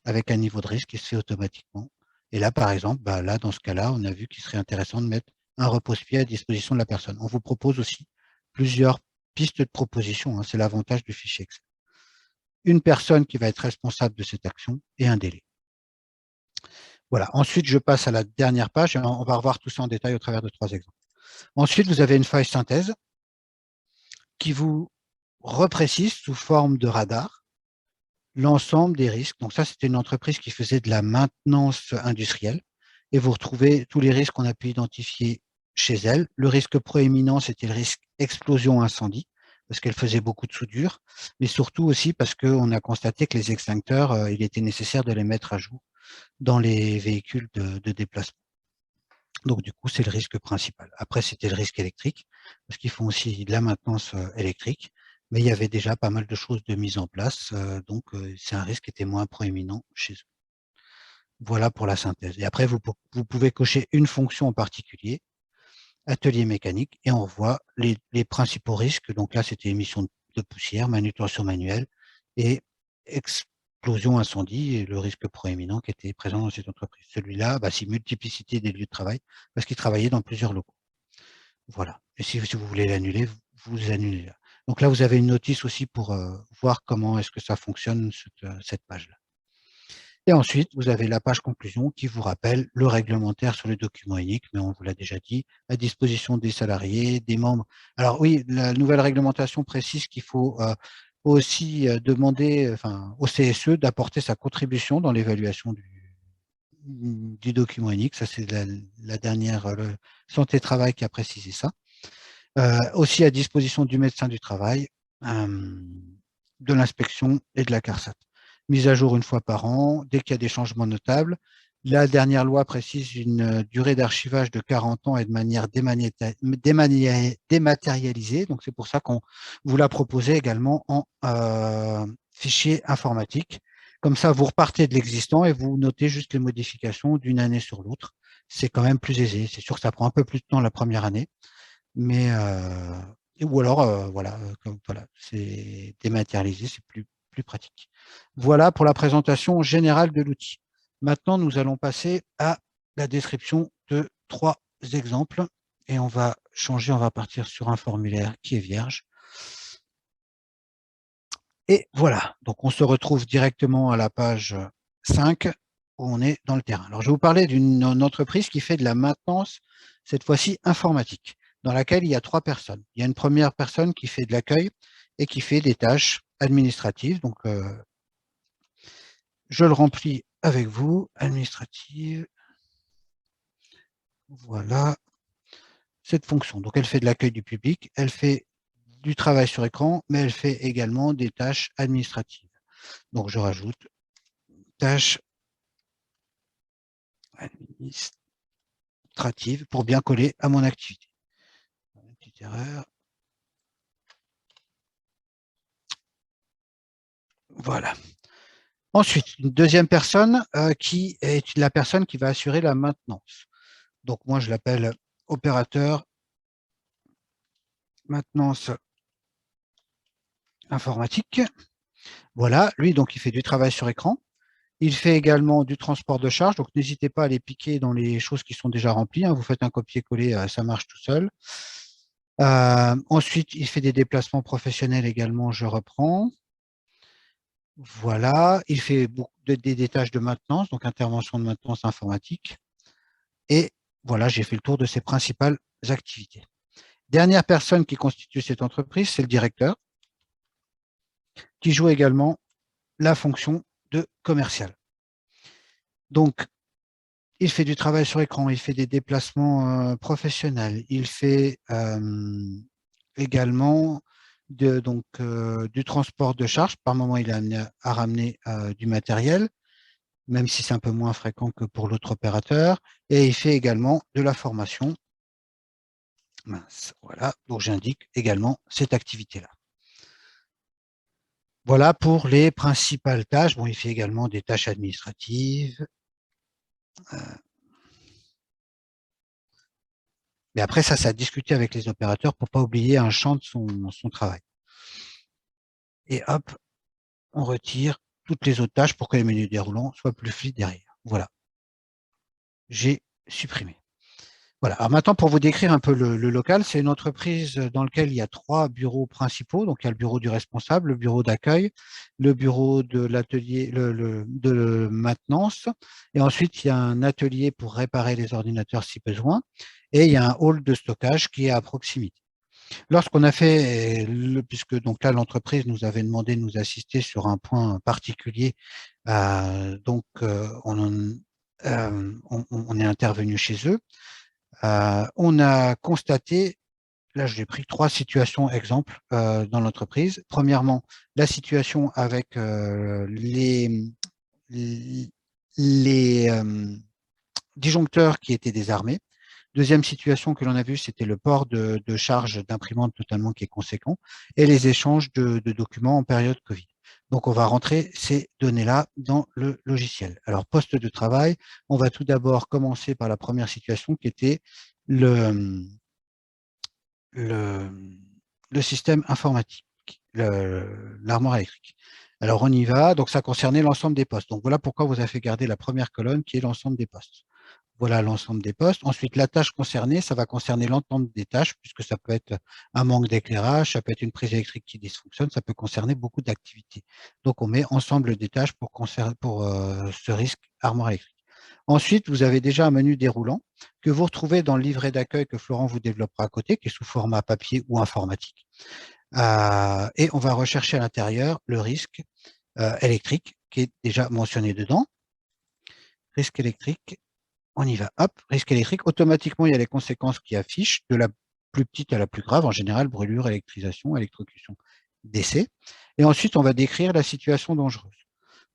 avec un niveau de risque qui se fait automatiquement. Et là, par exemple, là, dans ce cas-là, on a vu qu'il serait intéressant de mettre un repose-pied à disposition de la personne. On vous propose aussi plusieurs pistes de propositions. C'est l'avantage du fichier Excel. Une personne qui va être responsable de cette action et un délai. Voilà. Ensuite, je passe à la dernière page et on va revoir tout ça en détail au travers de 3 exemples. Ensuite, vous avez une feuille synthèse qui vous reprécise sous forme de radar l'ensemble des risques. Donc ça, c'était une entreprise qui faisait de la maintenance industrielle et vous retrouvez tous les risques qu'on a pu identifier chez elle. Le risque proéminent, c'était le risque explosion incendie parce qu'elle faisait beaucoup de soudure, mais surtout aussi parce qu'on a constaté que les extincteurs, il était nécessaire de les mettre à jour dans les véhicules de déplacement. Donc, du coup, c'est le risque principal. Après, c'était le risque électrique, parce qu'ils font aussi de la maintenance électrique. mais il y avait déjà pas mal de choses de mise en place, donc c'est un risque qui était moins proéminent chez eux. Voilà pour la synthèse. Et après, vous pouvez cocher une fonction en particulier, atelier mécanique, et on voit les principaux risques. Donc là, c'était émission de poussière, manutention manuelle et explosion incendie, et le risque proéminent qui était présent dans cette entreprise. Celui-là, c'est multiplicité des lieux de travail, parce qu'ils travaillaient dans plusieurs locaux. Voilà. Et si vous voulez l'annuler, vous annulez là. Donc là, vous avez une notice aussi pour voir comment est-ce que ça fonctionne, cette page-là. Et ensuite, vous avez la page conclusion qui vous rappelle le réglementaire sur le document unique, mais on vous l'a déjà dit, à disposition des salariés, des membres. Alors oui, la nouvelle réglementation précise qu'il faut aussi demander au CSE d'apporter sa contribution dans l'évaluation du document unique. Ça, c'est la dernière Santé Travail qui a précisé ça. Aussi à disposition du médecin du travail, de l'inspection et de la CARSAT. Mise à jour une fois par an, dès qu'il y a des changements notables. La dernière loi précise une durée d'archivage de 40 ans et de manière dématérialisée. Donc, c'est pour ça qu'on vous l'a proposé également en fichier informatique. Comme ça, vous repartez de l'existant et vous notez juste les modifications d'une année sur l'autre. C'est quand même plus aisé. C'est sûr que ça prend un peu plus de temps la première année, mais ou alors voilà, c'est dématérialisé, c'est plus pratique. Voilà pour la présentation générale de l'outil. Maintenant, nous allons passer à la description de 3 exemples et on va changer, on va partir sur un formulaire qui est vierge. Et voilà, donc on se retrouve directement à la page 5 où on est dans le terrain. Alors, je vais vous parler d'une entreprise qui fait de la maintenance, cette fois-ci informatique, dans laquelle il y a 3 personnes. Il y a une première personne qui fait de l'accueil et qui fait des tâches administratives. Donc, je le remplis avec vous, administrative. Voilà cette fonction. Donc, elle fait de l'accueil du public, elle fait du travail sur écran, mais elle fait également des tâches administratives. Donc, je rajoute tâches administrative pour bien coller à mon activité. Une petite erreur. Voilà. Ensuite, une deuxième personne qui est la personne qui va assurer la maintenance. Donc, moi, je l'appelle opérateur maintenance informatique. Voilà, lui, donc, il fait du travail sur écran. Il fait également du transport de charge, donc n'hésitez pas à les piquer dans les choses qui sont déjà remplies. Vous faites un copier-coller, ça marche tout seul. Ensuite, il fait des déplacements professionnels également, je reprends. Voilà, il fait des tâches de maintenance, donc intervention de maintenance informatique. Et voilà, j'ai fait le tour de ses principales activités. Dernière personne qui constitue cette entreprise, c'est le directeur, qui joue également la fonction de commercial. Donc, il fait du travail sur écran, il fait des déplacements professionnels, il fait également du transport de charge. Par moment, il est amené à ramener du matériel, même si c'est un peu moins fréquent que pour l'autre opérateur. Et il fait également de la formation. Mince, voilà, donc j'indique également cette activité-là. Voilà pour les principales tâches. Bon, il fait également des tâches administratives. Mais après, ça a discuté avec les opérateurs pour ne pas oublier un champ de son travail. Et hop, on retire toutes les autres tâches pour que les menus déroulants soient plus fluides derrière. Voilà. J'ai supprimé. Voilà. Alors maintenant, pour vous décrire un peu le local, c'est une entreprise dans laquelle il y a 3 bureaux principaux. Donc, il y a le bureau du responsable, le bureau d'accueil, le bureau de l'atelier de maintenance. Et ensuite, il y a un atelier pour réparer les ordinateurs si besoin. Et il y a un hall de stockage qui est à proximité. Lorsqu'on a fait, puisque donc là, l'entreprise nous avait demandé de nous assister sur un point particulier, donc on est intervenu chez eux. On a constaté, là j'ai pris 3 situations exemples dans l'entreprise. Premièrement, la situation avec les disjoncteurs qui étaient désarmés. Deuxième situation que l'on a vue, c'était le port de charge d'imprimante totalement qui est conséquent et les échanges de documents en période Covid. Donc, on va rentrer ces données-là dans le logiciel. Alors, poste de travail, on va tout d'abord commencer par la première situation qui était le système informatique, l'armoire électrique. Alors, on y va. Donc, ça concernait l'ensemble des postes. Donc, voilà pourquoi vous avez gardé la première colonne qui est l'ensemble des postes. Voilà l'ensemble des postes. Ensuite, la tâche concernée, ça va concerner l'ensemble des tâches, puisque ça peut être un manque d'éclairage, ça peut être une prise électrique qui dysfonctionne, ça peut concerner beaucoup d'activités. Donc, on met ensemble des tâches pour ce risque armoire électrique. Ensuite, vous avez déjà un menu déroulant que vous retrouvez dans le livret d'accueil que Florent vous développera à côté, qui est sous format papier ou informatique. Et on va rechercher à l'intérieur le risque électrique qui est déjà mentionné dedans. Risque électrique. On y va, hop, risque électrique. Automatiquement, il y a les conséquences qui affichent, de la plus petite à la plus grave, en général, brûlure, électrisation, électrocution, décès. Et ensuite, on va décrire la situation dangereuse.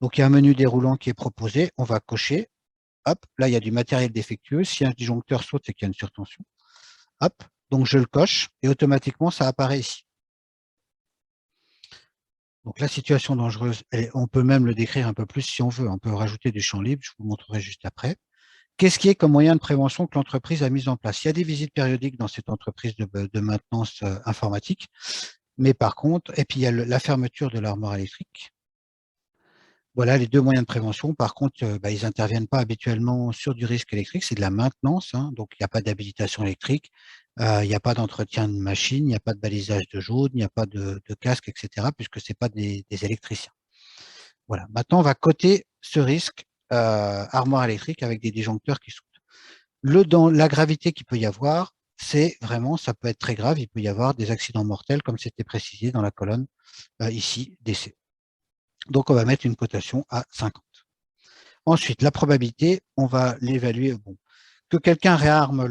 Donc, il y a un menu déroulant qui est proposé. On va cocher. Hop, là, il y a du matériel défectueux. Si un disjoncteur saute, c'est qu'il y a une surtension. Hop, donc je le coche et automatiquement, ça apparaît ici. Donc, la situation dangereuse, on peut même le décrire un peu plus si on veut. On peut rajouter du champ libre. Je vous montrerai juste après. Qu'est-ce qui est comme moyen de prévention que l'entreprise a mis en place? Il y a des visites périodiques dans cette entreprise de maintenance informatique, mais par contre, et puis il y a la fermeture de l'armoire électrique. Voilà les deux moyens de prévention. Par contre, ils n'interviennent pas habituellement sur du risque électrique, c'est de la maintenance, hein, donc il n'y a pas d'habilitation électrique, il n'y a pas d'entretien de machine, il n'y a pas de balisage de jaune, il n'y a pas de casque, etc., puisque ce n'est pas des électriciens. Voilà. Maintenant, on va coter ce risque armoire électrique avec des disjoncteurs qui sautent. Dans la gravité qu'il peut y avoir, c'est vraiment, ça peut être très grave, il peut y avoir des accidents mortels, comme c'était précisé dans la colonne ici, décès. Donc, on va mettre une cotation à 50. Ensuite, la probabilité, on va l'évaluer. Bon, que quelqu'un réarme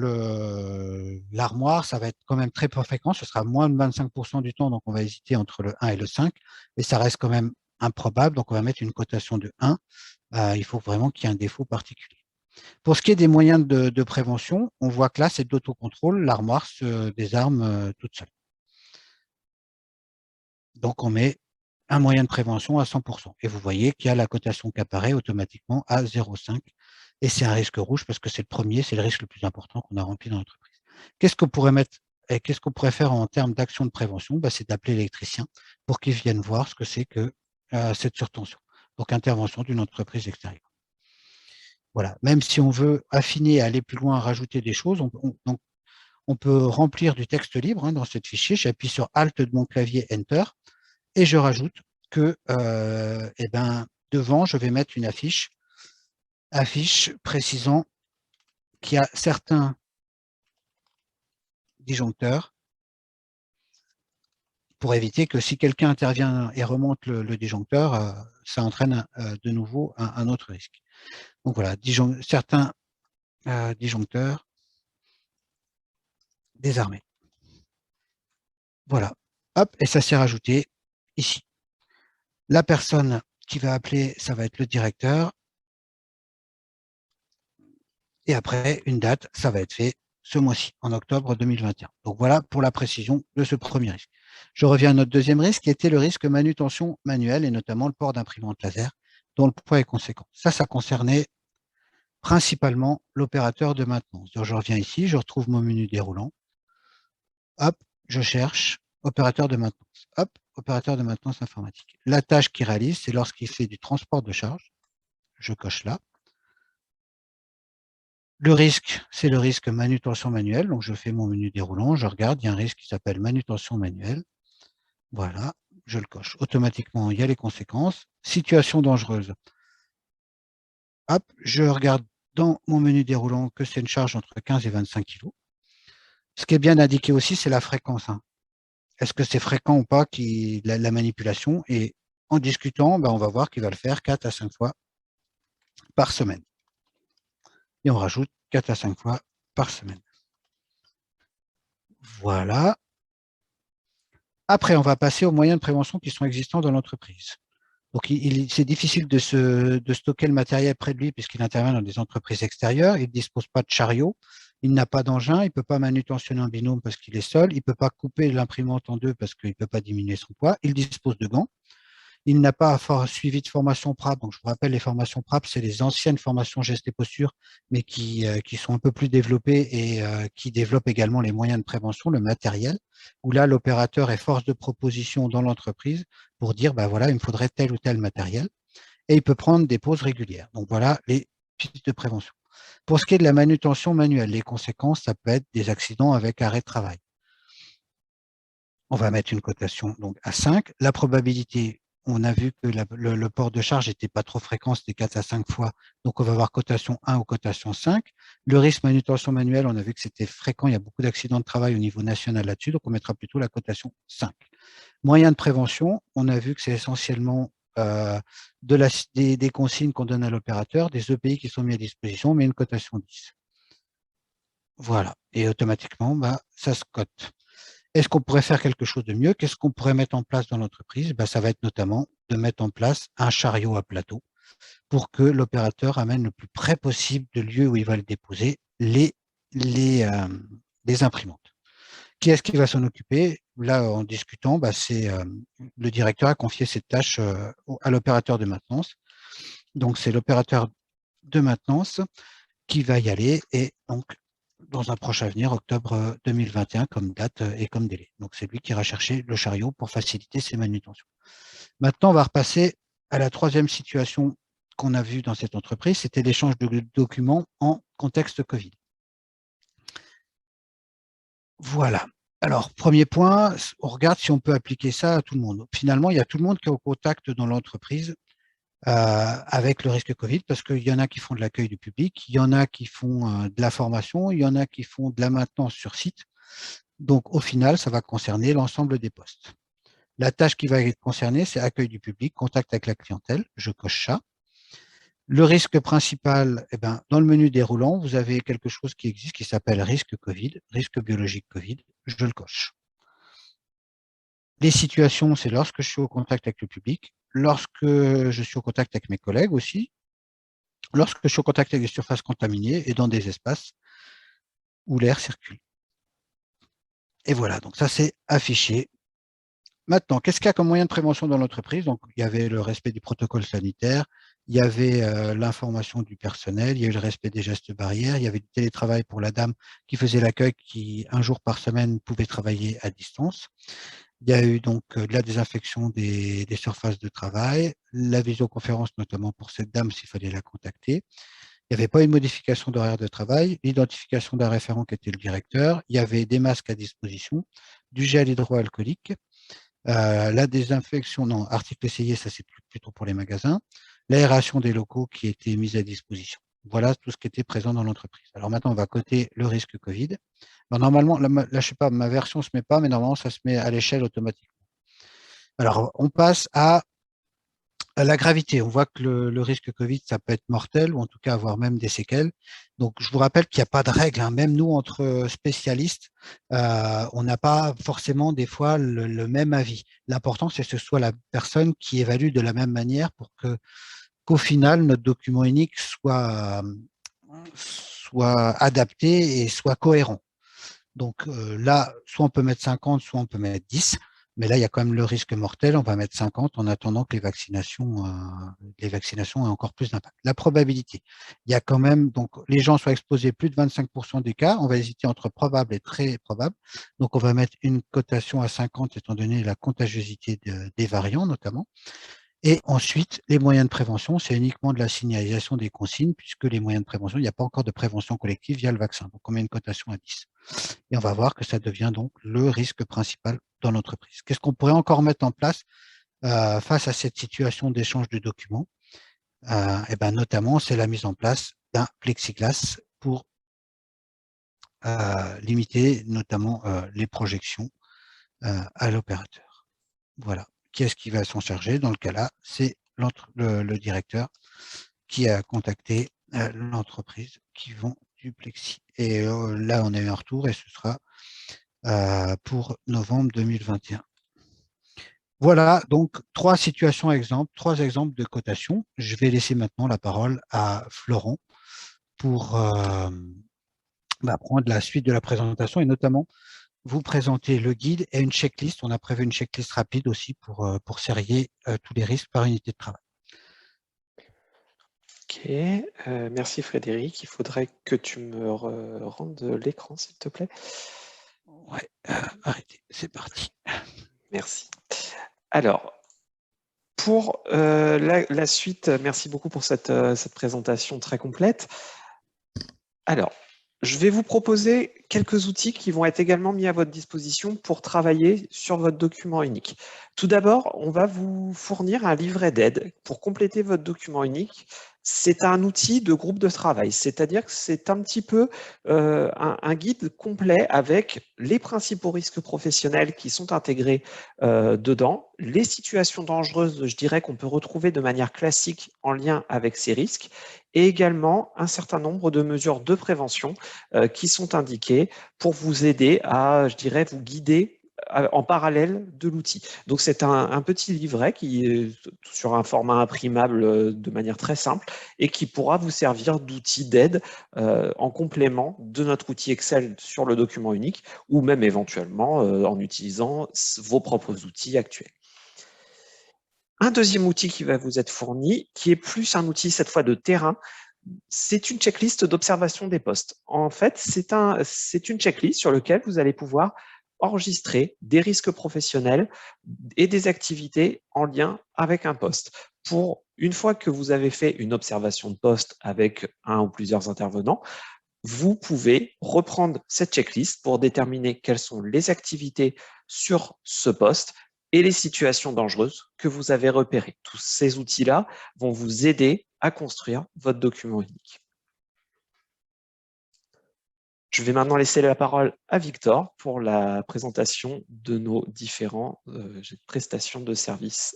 l'armoire, ça va être quand même très peu fréquent, ce sera moins de 25% du temps, donc on va hésiter entre le 1 et le 5, et ça reste quand même improbable, donc on va mettre une cotation de 1. Il faut vraiment qu'il y ait un défaut particulier. Pour ce qui est des moyens de prévention, on voit que là, c'est de l'autocontrôle, l'armoire se désarme toute seule. Donc, on met un moyen de prévention à 100%. Et vous voyez qu'il y a la cotation qui apparaît automatiquement à 0,5. Et c'est un risque rouge parce que c'est le premier, c'est le risque le plus important qu'on a rempli dans l'entreprise. Qu'est-ce qu'on pourrait mettre et qu'est-ce qu'on pourrait faire en termes d'action de prévention? C'est d'appeler l'électricien pour qu'il vienne voir ce que c'est que cette surtension. Donc, intervention d'une entreprise extérieure. Voilà. Même si on veut affiner, aller plus loin, rajouter des choses, on peut remplir du texte libre dans ce fichier. J'appuie sur Alt de mon clavier, Enter, et je rajoute que devant, je vais mettre une affiche précisant qu'il y a certains disjoncteurs pour éviter que si quelqu'un intervient et remonte le disjoncteur, ça entraîne de nouveau un autre risque. Donc voilà, certains disjoncteurs désarmés. Voilà, hop, et ça s'est rajouté ici. La personne qui va appeler, ça va être le directeur. Et après, une date, ça va être fait ce mois-ci, en octobre 2021. Donc voilà pour la précision de ce premier risque. Je reviens à notre deuxième risque, qui était le risque manutention manuelle, et notamment le port d'imprimantes laser, dont le poids est conséquent. Ça concernait principalement l'opérateur de maintenance. Donc, je reviens ici, je retrouve mon menu déroulant. Hop, je cherche opérateur de maintenance. Hop, opérateur de maintenance informatique. La tâche qu'il réalise, c'est lorsqu'il fait du transport de charge. Je coche là. Le risque, c'est le risque manutention manuelle. Donc, je fais mon menu déroulant, je regarde, il y a un risque qui s'appelle manutention manuelle. Voilà, je le coche. Automatiquement, il y a les conséquences. Situation dangereuse. Hop, je regarde dans mon menu déroulant que c'est une charge entre 15 et 25 kg. Ce qui est bien indiqué aussi, c'est la fréquence. Est-ce que c'est fréquent ou pas la manipulation? Et en discutant, on va voir qu'il va le faire 4 à 5 fois par semaine. Et on rajoute 4 à 5 fois par semaine. Voilà. Après, on va passer aux moyens de prévention qui sont existants dans l'entreprise. Donc, c'est difficile de stocker le matériel près de lui puisqu'il intervient dans des entreprises extérieures. Il ne dispose pas de chariot. Il n'a pas d'engin, il ne peut pas manutentionner en binôme parce qu'il est seul, il ne peut pas couper l'imprimante en deux parce qu'il ne peut pas diminuer son poids, il dispose de gants. Il n'a pas suivi de formation PRAP. Donc, je vous rappelle, les formations PRAP, c'est les anciennes formations gestes et postures, mais qui sont un peu plus développées et qui développent également les moyens de prévention, le matériel, où là, l'opérateur est force de proposition dans l'entreprise pour dire, ben voilà, il me faudrait tel ou tel matériel. Et il peut prendre des pauses régulières. Donc, voilà les pistes de prévention. Pour ce qui est de la manutention manuelle, les conséquences, ça peut être des accidents avec arrêt de travail. On va mettre une cotation donc à 5. La probabilité, on a vu que le port de charge n'était pas trop fréquent, c'était 4 à 5 fois. Donc, on va avoir cotation 1 ou cotation 5. Le risque manutention manuelle, on a vu que c'était fréquent. Il y a beaucoup d'accidents de travail au niveau national là-dessus. Donc, on mettra plutôt la cotation 5. Moyens de prévention, on a vu que c'est essentiellement des consignes qu'on donne à l'opérateur, des EPI qui sont mis à disposition, mais une cotation 10. Voilà. Et automatiquement, ça se cote. Est-ce qu'on pourrait faire quelque chose de mieux? Qu'est-ce qu'on pourrait mettre en place dans l'entreprise? Ça va être notamment de mettre en place un chariot à plateau pour que l'opérateur amène le plus près possible de lieu où il va le déposer les imprimantes. Qui est-ce qui va s'en occuper? Là, en discutant, c'est le directeur a confié cette tâche à l'opérateur de maintenance. Donc, c'est l'opérateur de maintenance qui va y aller et donc dans un proche avenir, octobre 2021, comme date et comme délai. Donc, c'est lui qui ira chercher le chariot pour faciliter ses manutentions. Maintenant, on va repasser à la troisième situation qu'on a vue dans cette entreprise, c'était l'échange de documents en contexte Covid. Voilà. Alors, premier point, on regarde si on peut appliquer ça à tout le monde. Finalement, il y a tout le monde qui est au contact dans l'entreprise avec le risque Covid, parce qu'il y en a qui font de l'accueil du public, il y en a qui font de la formation, il y en a qui font de la maintenance sur site. Donc, au final, ça va concerner l'ensemble des postes. La tâche qui va être concernée, c'est accueil du public, contact avec la clientèle, je coche ça. Le risque principal, dans le menu déroulant, vous avez quelque chose qui existe qui s'appelle risque Covid, risque biologique Covid, je le coche. Les situations, c'est lorsque je suis au contact avec le public, lorsque je suis au contact avec mes collègues aussi, lorsque je suis au contact avec des surfaces contaminées et dans des espaces où l'air circule. Et voilà, donc ça c'est affiché. Maintenant, qu'est-ce qu'il y a comme moyen de prévention dans l'entreprise? Donc, il y avait le respect du protocole sanitaire, il y avait l'information du personnel, il y a eu le respect des gestes barrières, il y avait du télétravail pour la dame qui faisait l'accueil, qui un jour par semaine pouvait travailler à distance. Il y a eu donc de la désinfection des surfaces de travail, la visioconférence notamment pour cette dame s'il fallait la contacter. Il n'y avait pas une modification d'horaire de travail, l'identification d'un référent qui était le directeur, il y avait des masques à disposition, du gel hydroalcoolique, la désinfection, non, article essayé, ça c'est plutôt pour les magasins, l'aération des locaux qui était mise à disposition. Voilà tout ce qui était présent dans l'entreprise. Alors maintenant, on va coter le risque Covid. Alors, normalement, là, je sais pas, ma version ne se met pas, mais normalement, ça se met à l'échelle automatiquement. Alors, on passe à la gravité. On voit que le risque Covid, ça peut être mortel, ou en tout cas avoir même des séquelles. Donc, je vous rappelle qu'il n'y a pas de règle. Même nous, entre spécialistes, on n'a pas forcément des fois le même avis. L'important, c'est que ce soit la personne qui évalue de la même manière pour qu'au final, notre document unique soit adapté et soit cohérent. Donc là, soit on peut mettre 50, soit on peut mettre 10, mais là, il y a quand même le risque mortel, on va mettre 50 en attendant que les vaccinations aient encore plus d'impact. La probabilité, il y a quand même, donc les gens soient exposés plus de 25% des cas, on va hésiter entre probable et très probable, donc on va mettre une cotation à 50 étant donné la contagiosité des variants notamment. Et ensuite, les moyens de prévention, c'est uniquement de la signalisation des consignes, puisque les moyens de prévention, il n'y a pas encore de prévention collective via le vaccin. Donc, on met une cotation à 10. Et on va voir que ça devient donc le risque principal dans l'entreprise. Qu'est-ce qu'on pourrait encore mettre en place face à cette situation d'échange de documents? Notamment, c'est la mise en place d'un plexiglas pour limiter notamment les projections à l'opérateur. Voilà. Qui est-ce qui va s'en charger? Dans le cas-là, c'est le directeur qui a contacté l'entreprise qui vend du plexi. Et là, on a eu un retour et ce sera pour novembre 2021. Voilà, donc trois situations exemples, trois exemples de cotation. Je vais laisser maintenant la parole à Florent pour va prendre la suite de la présentation et notamment vous présenter le guide et une checklist. On a prévu une checklist rapide aussi pour sérier tous les risques par unité de travail.
Ok, merci Frédéric. Il faudrait que tu me rendes l'écran, s'il te plaît.
Ouais, arrêtez, c'est parti.
Merci. Alors, pour la suite, merci beaucoup pour cette présentation très complète. Alors, je vais vous proposer quelques outils qui vont être également mis à votre disposition pour travailler sur votre document unique. Tout d'abord, on va vous fournir un livret d'aide pour compléter votre document unique. C'est un outil de groupe de travail, c'est-à-dire que c'est un petit peu un guide complet avec les principaux risques professionnels qui sont intégrés dedans, les situations dangereuses, je dirais, qu'on peut retrouver de manière classique en lien avec ces risques, et également un certain nombre de mesures de prévention qui sont indiquées pour vous aider à, je dirais, vous guider en parallèle de l'outil. Donc, c'est un petit livret qui est sur un format imprimable de manière très simple et qui pourra vous servir d'outil d'aide en complément de notre outil Excel sur le document unique ou même éventuellement en utilisant vos propres outils actuels. Un deuxième outil qui va vous être fourni, qui est plus un outil cette fois de terrain, c'est une checklist d'observation des postes. En fait, c'est une checklist sur laquelle vous allez pouvoir enregistrer des risques professionnels et des activités en lien avec un poste. Pour une fois que vous avez fait une observation de poste avec un ou plusieurs intervenants, vous pouvez reprendre cette checklist pour déterminer quelles sont les activités sur ce poste et les situations dangereuses que vous avez repérées. Tous ces outils-là vont vous aider à construire votre document unique. Je vais maintenant laisser la parole à Victor pour la présentation de nos différentes prestations de services.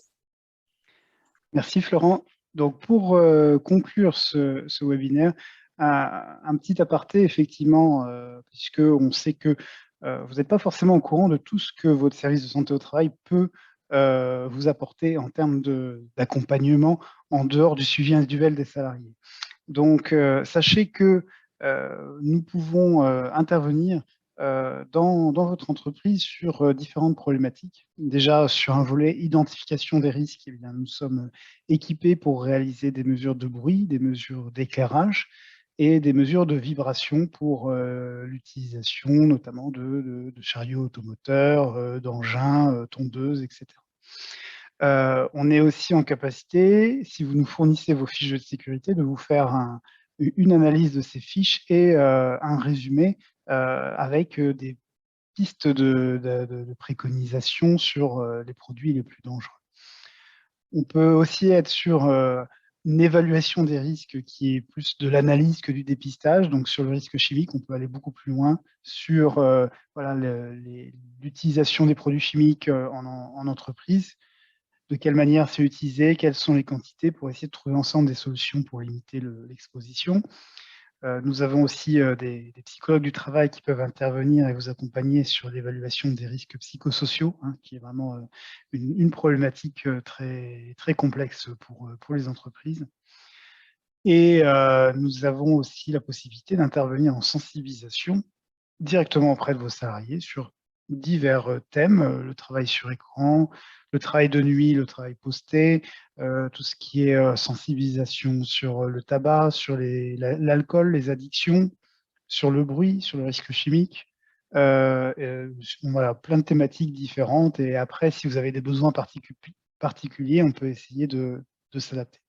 Merci Florent. Donc pour conclure ce webinaire, un petit aparté effectivement, puisqu'on sait que vous n'êtes pas forcément au courant de tout ce que votre service de santé au travail peut vous apporter en termes d'accompagnement en dehors du suivi individuel des salariés. Donc sachez que nous pouvons intervenir dans votre entreprise sur différentes problématiques. Déjà, sur un volet identification des risques, eh bien, nous sommes équipés pour réaliser des mesures de bruit, des mesures d'éclairage et des mesures de vibration pour l'utilisation notamment de chariots automoteurs, d'engins, tondeuses, etc. On est aussi en capacité, si vous nous fournissez vos fiches de sécurité, de vous faire une analyse de ces fiches et un résumé avec des pistes de préconisation sur les produits les plus dangereux. On peut aussi être sur une évaluation des risques qui est plus de l'analyse que du dépistage. Donc sur le risque chimique, on peut aller beaucoup plus loin sur voilà, l'utilisation des produits chimiques en entreprise, de quelle manière c'est utilisé, quelles sont les quantités pour essayer de trouver ensemble des solutions pour limiter l'exposition. Nous avons aussi des psychologues du travail qui peuvent intervenir et vous accompagner sur l'évaluation des risques psychosociaux, hein, qui est vraiment une problématique très, très complexe pour les entreprises. Et nous avons aussi la possibilité d'intervenir en sensibilisation directement auprès de vos salariés sur divers thèmes, le travail sur écran, le travail de nuit, le travail posté, tout ce qui est sensibilisation sur le tabac, sur l'alcool, les addictions, sur le bruit, sur le risque chimique. Voilà, plein de thématiques différentes. Et après, si vous avez des besoins particuliers, on peut essayer de s'adapter.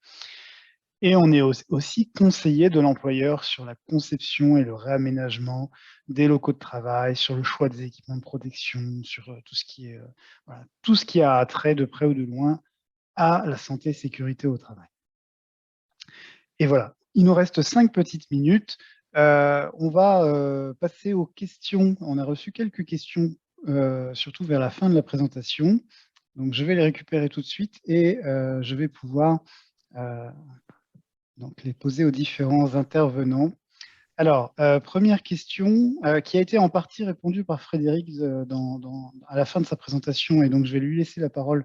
Et on est aussi conseiller de l'employeur sur la conception et le réaménagement des locaux de travail, sur le choix des équipements de protection, sur tout ce qui est, voilà, tout ce qui a trait de près ou de loin à la santé et sécurité au travail. Et voilà, il nous reste 5 petites minutes. On va passer aux questions. On a reçu quelques questions, surtout vers la fin de la présentation. Donc, je vais les récupérer tout de suite et je vais pouvoir donc les poser aux différents intervenants. Alors, première question qui a été en partie répondue par Frédéric à la fin de sa présentation, et donc je vais lui laisser la parole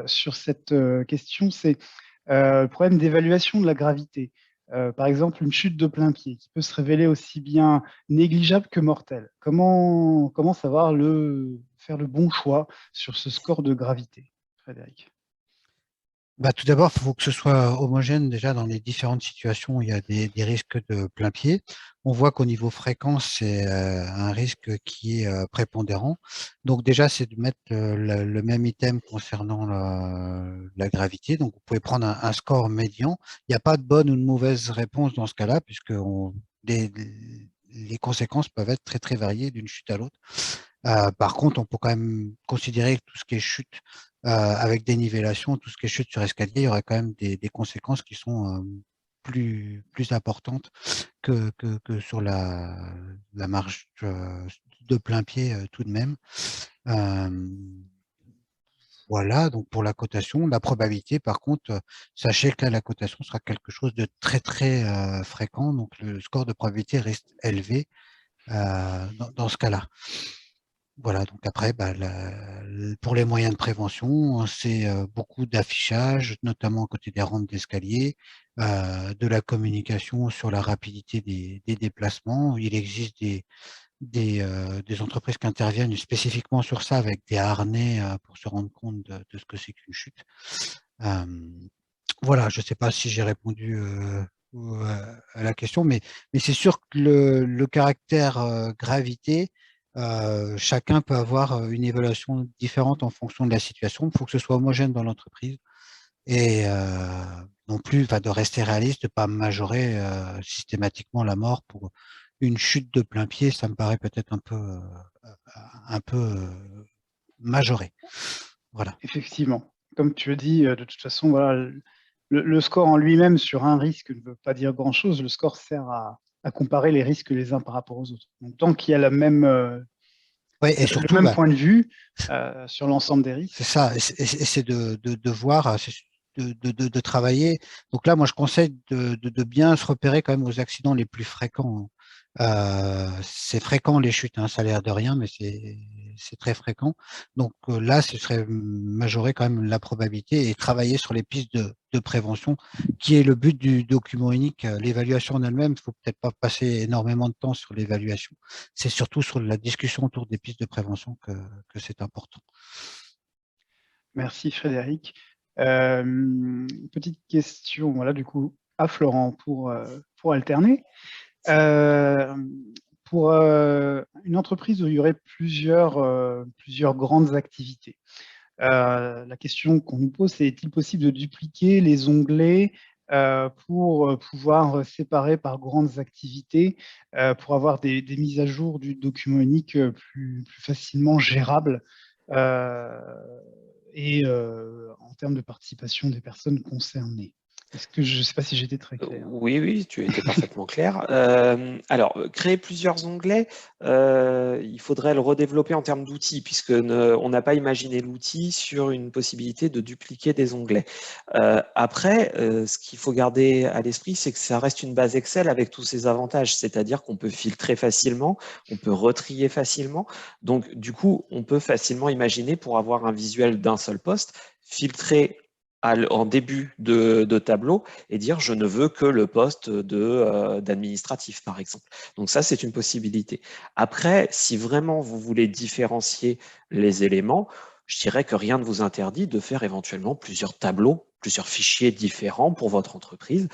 sur cette question, c'est le problème d'évaluation de la gravité. par exemple, une chute de plein pied qui peut se révéler aussi bien négligeable que mortelle. Comment savoir faire le bon choix sur ce score de gravité, Frédéric?
Bah, tout d'abord, il faut que ce soit homogène déjà dans les différentes situations où il y a des risques de plein pied. On voit qu'au niveau fréquence, c'est un risque qui est prépondérant. Donc déjà, c'est de mettre le même item concernant la gravité. Donc vous pouvez prendre un score médian. Il n'y a pas de bonne ou de mauvaise réponse dans ce cas-là, puisque les conséquences peuvent être très très variées d'une chute à l'autre. Par contre, on peut quand même considérer que tout ce qui est chute avec des nivellations, tout ce qui est chute sur escalier, il y aurait quand même des conséquences qui sont plus importantes que sur la marche de plein pied tout de même. Voilà, donc pour la cotation, la probabilité, par contre, sachez que là, la cotation sera quelque chose de très très fréquent, donc le score de probabilité reste élevé dans ce cas-là. Voilà, donc après, bah, pour les moyens de prévention, c'est beaucoup d'affichage, notamment à côté des rampes d'escalier, de la communication sur la rapidité des déplacements. Il existe des entreprises qui interviennent spécifiquement sur ça avec des harnais pour se rendre compte de ce que c'est qu'une chute. Voilà, je ne sais pas si j'ai répondu à la question, mais c'est sûr que le caractère gravité, chacun peut avoir une évaluation différente en fonction de la situation. Il faut que ce soit homogène dans l'entreprise et non plus de rester réaliste, de ne pas majorer systématiquement la mort pour une chute de plein pied. Ça me paraît peut-être un peu majoré. Voilà.
Effectivement, comme tu le dis, de toute façon, voilà, le score en lui-même sur un risque ne veut pas dire grand-chose. Le score sert à comparer les risques les uns par rapport aux autres. Donc, tant qu'il y a
Ouais, et
le
surtout,
même point de vue sur l'ensemble des risques.
c'est ça, et c'est de voir, de travailler. Donc là, moi, je conseille de bien se repérer quand même aux accidents les plus fréquents. C'est fréquent les chutes, hein, ça a l'air de rien, mais c'est très fréquent. Donc là, ce serait majorer quand même la probabilité et travailler sur les pistes de prévention, qui est le but du document unique. L'évaluation en elle-même, il faut peut-être pas passer énormément de temps sur l'évaluation. C'est surtout sur la discussion autour des pistes de prévention que c'est important.
Merci Frédéric. Petite question, voilà, du coup, à Florent pour alterner. Euh, pour une entreprise où il y aurait plusieurs grandes activités, la question qu'on nous pose, c'est est-il possible de dupliquer les onglets pour pouvoir séparer par grandes activités, pour avoir des mises à jour du document unique plus facilement gérables euh, et en termes de participation des personnes concernées? Est-ce que je ne sais pas si j'étais très clair?
Oui, oui, tu étais parfaitement clair. Alors, créer plusieurs onglets, il faudrait le redévelopper en termes d'outils, puisque on n'a pas imaginé l'outil sur une possibilité de dupliquer des onglets. Après, ce qu'il faut garder à l'esprit, c'est que ça reste une base Excel avec tous ses avantages, c'est-à-dire qu'on peut filtrer facilement, on peut retrier facilement. Donc, du coup, on peut facilement imaginer, pour avoir un visuel d'un seul poste, filtrer en début de tableau et dire je ne veux que le poste d'administratif, par exemple. Donc ça, c'est une possibilité. Après, si vraiment vous voulez différencier les éléments, je dirais que rien ne vous interdit de faire éventuellement plusieurs tableaux, plusieurs fichiers différents pour votre entreprise.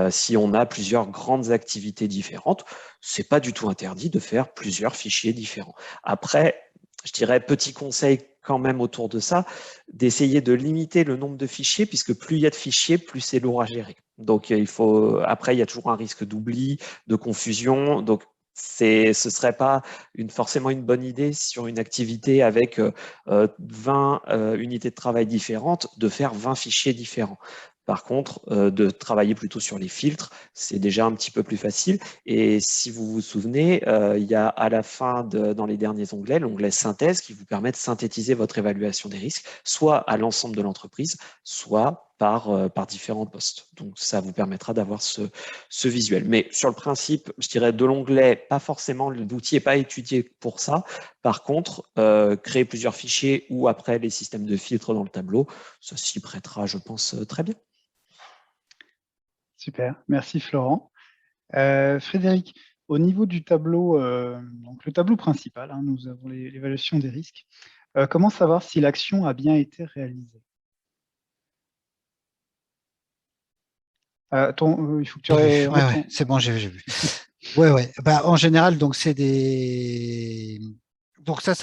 Si on a plusieurs grandes activités différentes, c'est pas du tout interdit de faire plusieurs fichiers différents. Après, je dirais petit conseil quand même autour de ça, d'essayer de limiter le nombre de fichiers, puisque plus il y a de fichiers, plus c'est lourd à gérer. Donc après, il y a toujours un risque d'oubli, de confusion. Donc ce serait pas forcément une bonne idée sur une activité avec 20 unités de travail différentes de faire 20 fichiers différents. Par contre, de travailler plutôt sur les filtres, c'est déjà un petit peu plus facile. Et si vous vous souvenez, il y a à la fin, dans les derniers onglets, l'onglet synthèse qui vous permet de synthétiser votre évaluation des risques, soit à l'ensemble de l'entreprise, soit par différents postes. Donc, ça vous permettra d'avoir ce visuel. Mais sur le principe, je dirais de l'onglet, pas forcément, l'outil n'est pas étudié pour ça. Par contre, créer plusieurs fichiers ou après les systèmes de filtre dans le tableau, ça s'y prêtera, je pense, très bien.
Super, merci Florent. Frédéric, au niveau du tableau, donc le tableau principal, hein, nous avons l'évaluation des risques. Comment savoir si l'action a bien été réalisée? Il faut que tu
J'ai vu. Ouais,
retournes.
c'est bon, j'ai vu. Ouais. Bah, en général, donc c'est des. Donc ça,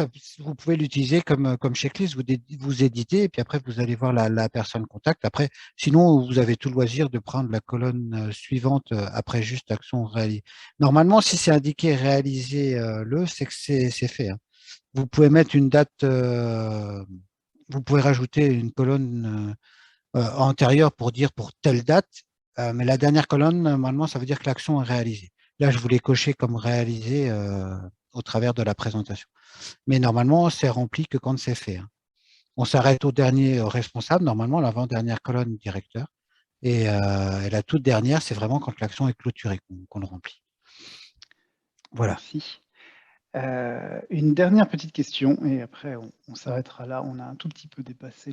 vous pouvez l'utiliser comme checklist. Vous éditez et puis après vous allez voir la personne contact. Après, sinon vous avez tout le loisir de prendre la colonne suivante après juste action réalisée. Normalement, si c'est indiqué réaliser c'est que c'est fait, hein. Vous pouvez mettre une date. Vous pouvez rajouter une colonne antérieure pour dire pour telle date, mais la dernière colonne, normalement, ça veut dire que l'action est réalisée. Là, je voulais cocher comme réalisé au travers de la présentation. Mais normalement, c'est rempli que quand c'est fait, hein. On s'arrête au dernier responsable, normalement, l'avant-dernière colonne directeur. Et la toute dernière, c'est vraiment quand l'action est clôturée qu'on le remplit. Voilà.
Merci. Une dernière petite question, et après on s'arrêtera là. On a un tout petit peu dépassé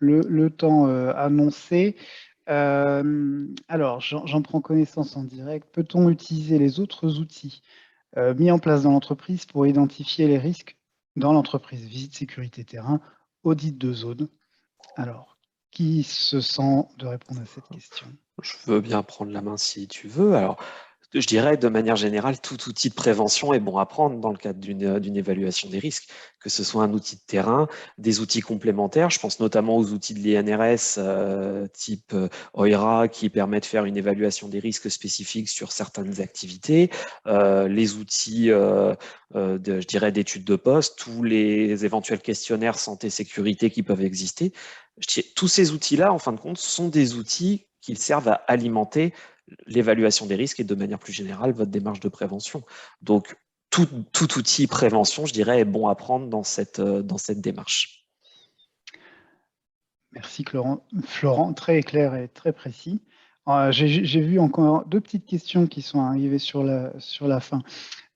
le temps annoncé. Alors, j'en prends connaissance en direct. Peut-on utiliser les autres outils mis en place dans l'entreprise pour identifier les risques dans l'entreprise? Visite sécurité terrain, audit de zone. Alors, qui se sent de répondre à cette question?
Je veux bien prendre la main si tu veux. Alors, je dirais de manière générale, tout outil de prévention est bon à prendre dans le cadre d'une évaluation des risques, que ce soit un outil de terrain, des outils complémentaires. Je pense notamment aux outils de l'INRS type OIRA qui permet de faire une évaluation des risques spécifiques sur certaines activités, les outils, je dirais, d'études de poste, tous les éventuels questionnaires santé-sécurité qui peuvent exister. Tous ces outils-là, en fin de compte, sont des outils qui servent à alimenter l'évaluation des risques et de manière plus générale votre démarche de prévention. Donc, tout outil prévention, je dirais, est bon à prendre dans cette démarche.
Merci Florent, très clair et très précis. J'ai vu encore deux petites questions qui sont arrivées sur la fin.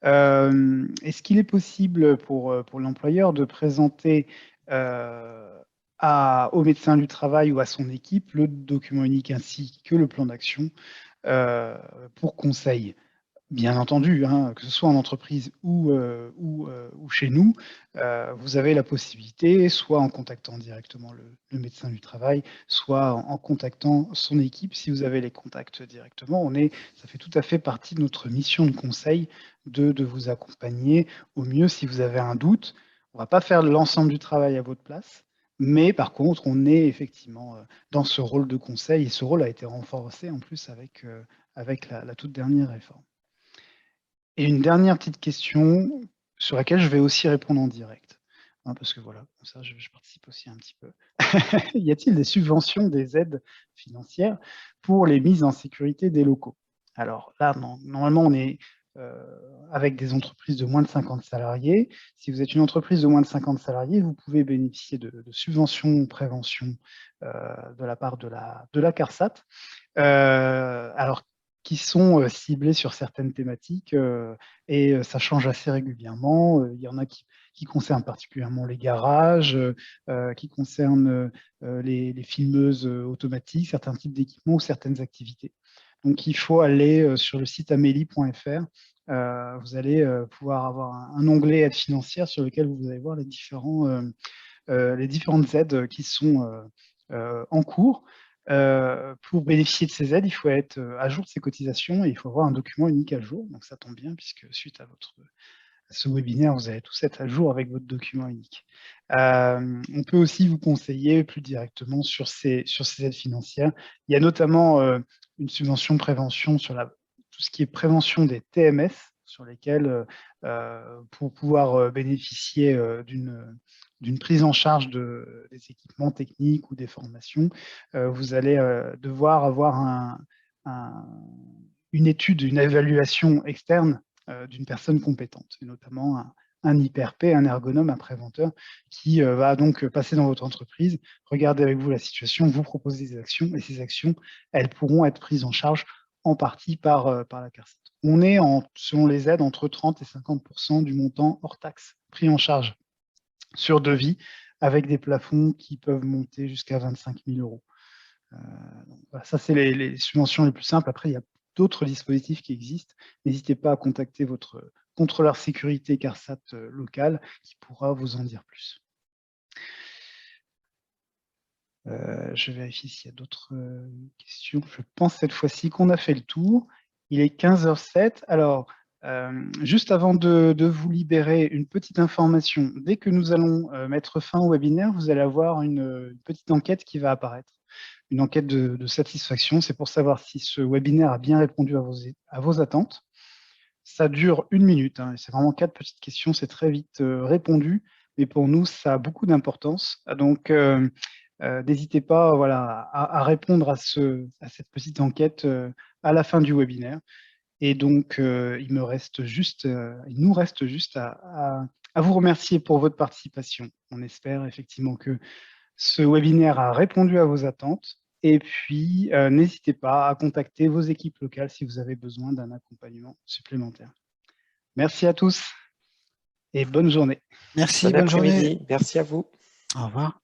Est-ce qu'il est possible pour l'employeur de présenter au médecin du travail ou à son équipe le document unique ainsi que le plan d'action pour conseil? Bien entendu, hein, que ce soit en entreprise ou chez nous, vous avez la possibilité, soit en contactant directement le médecin du travail, soit en contactant son équipe. Si vous avez les contacts directement, ça fait tout à fait partie de notre mission de conseil de vous accompagner au mieux si vous avez un doute. On ne va pas faire l'ensemble du travail à votre place, mais par contre, on est effectivement dans ce rôle de conseil et ce rôle a été renforcé en plus avec la toute dernière réforme. Et une dernière petite question sur laquelle je vais aussi répondre en direct, hein, parce que voilà, comme ça je participe aussi un petit peu. Y a-t-il des subventions, des aides financières pour les mises en sécurité des locaux? Alors là, normalement, on est avec des entreprises de moins de 50 salariés. Si vous êtes une entreprise de moins de 50 salariés, vous pouvez bénéficier de subventions prévention de la part de la CARSAT. Alors, qui sont ciblés sur certaines thématiques et ça change assez régulièrement. Il y en a qui concernent particulièrement les garages, qui concernent les filmeuses automatiques, certains types d'équipements ou certaines activités. Donc, il faut aller sur le site amélie.fr. Vous allez pouvoir avoir un onglet aide financière sur lequel vous allez voir les différentes aides qui sont en cours. Pour bénéficier de ces aides, il faut être à jour de ses cotisations et il faut avoir un document unique à jour. Donc ça tombe bien puisque suite à ce webinaire, vous allez tous être à jour avec votre document unique. On peut aussi vous conseiller plus directement sur ces aides financières. Il y a notamment une subvention prévention sur tout ce qui est prévention des TMS, sur lesquels, pour pouvoir bénéficier d'une prise en charge des équipements techniques ou des formations, vous allez devoir avoir une étude, une évaluation externe d'une personne compétente, et notamment un hyper-P, un ergonome, un préventeur, qui va donc passer dans votre entreprise, regarder avec vous la situation, vous proposer des actions, et ces actions, elles pourront être prises en charge en partie par la CARSAT. On est, selon les aides, entre 30 et 50% du montant hors taxe pris en charge sur devis, avec des plafonds qui peuvent monter jusqu'à 25 000 €. Voilà, ça, c'est les subventions les plus simples. Après, il y a d'autres dispositifs qui existent. N'hésitez pas à contacter votre contrôleur sécurité CARSAT local qui pourra vous en dire plus. Je vérifie s'il y a d'autres questions. Je pense cette fois-ci qu'on a fait le tour. Il est 15h07. Alors, juste avant de vous libérer, une petite information. Dès que nous allons mettre fin au webinaire, vous allez avoir une petite enquête qui va apparaître. Une enquête de satisfaction. C'est pour savoir si ce webinaire a bien répondu à vos attentes. Ça dure 1 minute. Hein, c'est vraiment 4 petites questions. C'est très vite répondu. Mais pour nous, ça a beaucoup d'importance. Donc, n'hésitez pas voilà, à répondre à cette petite enquête à la fin du webinaire. Et donc, il nous reste juste à vous remercier pour votre participation. On espère effectivement que ce webinaire a répondu à vos attentes. Et puis, n'hésitez pas à contacter vos équipes locales si vous avez besoin d'un accompagnement supplémentaire. Merci à tous et bonne journée.
Merci,
Bon
bonne journée.
après-midi. Merci à vous.
Au revoir.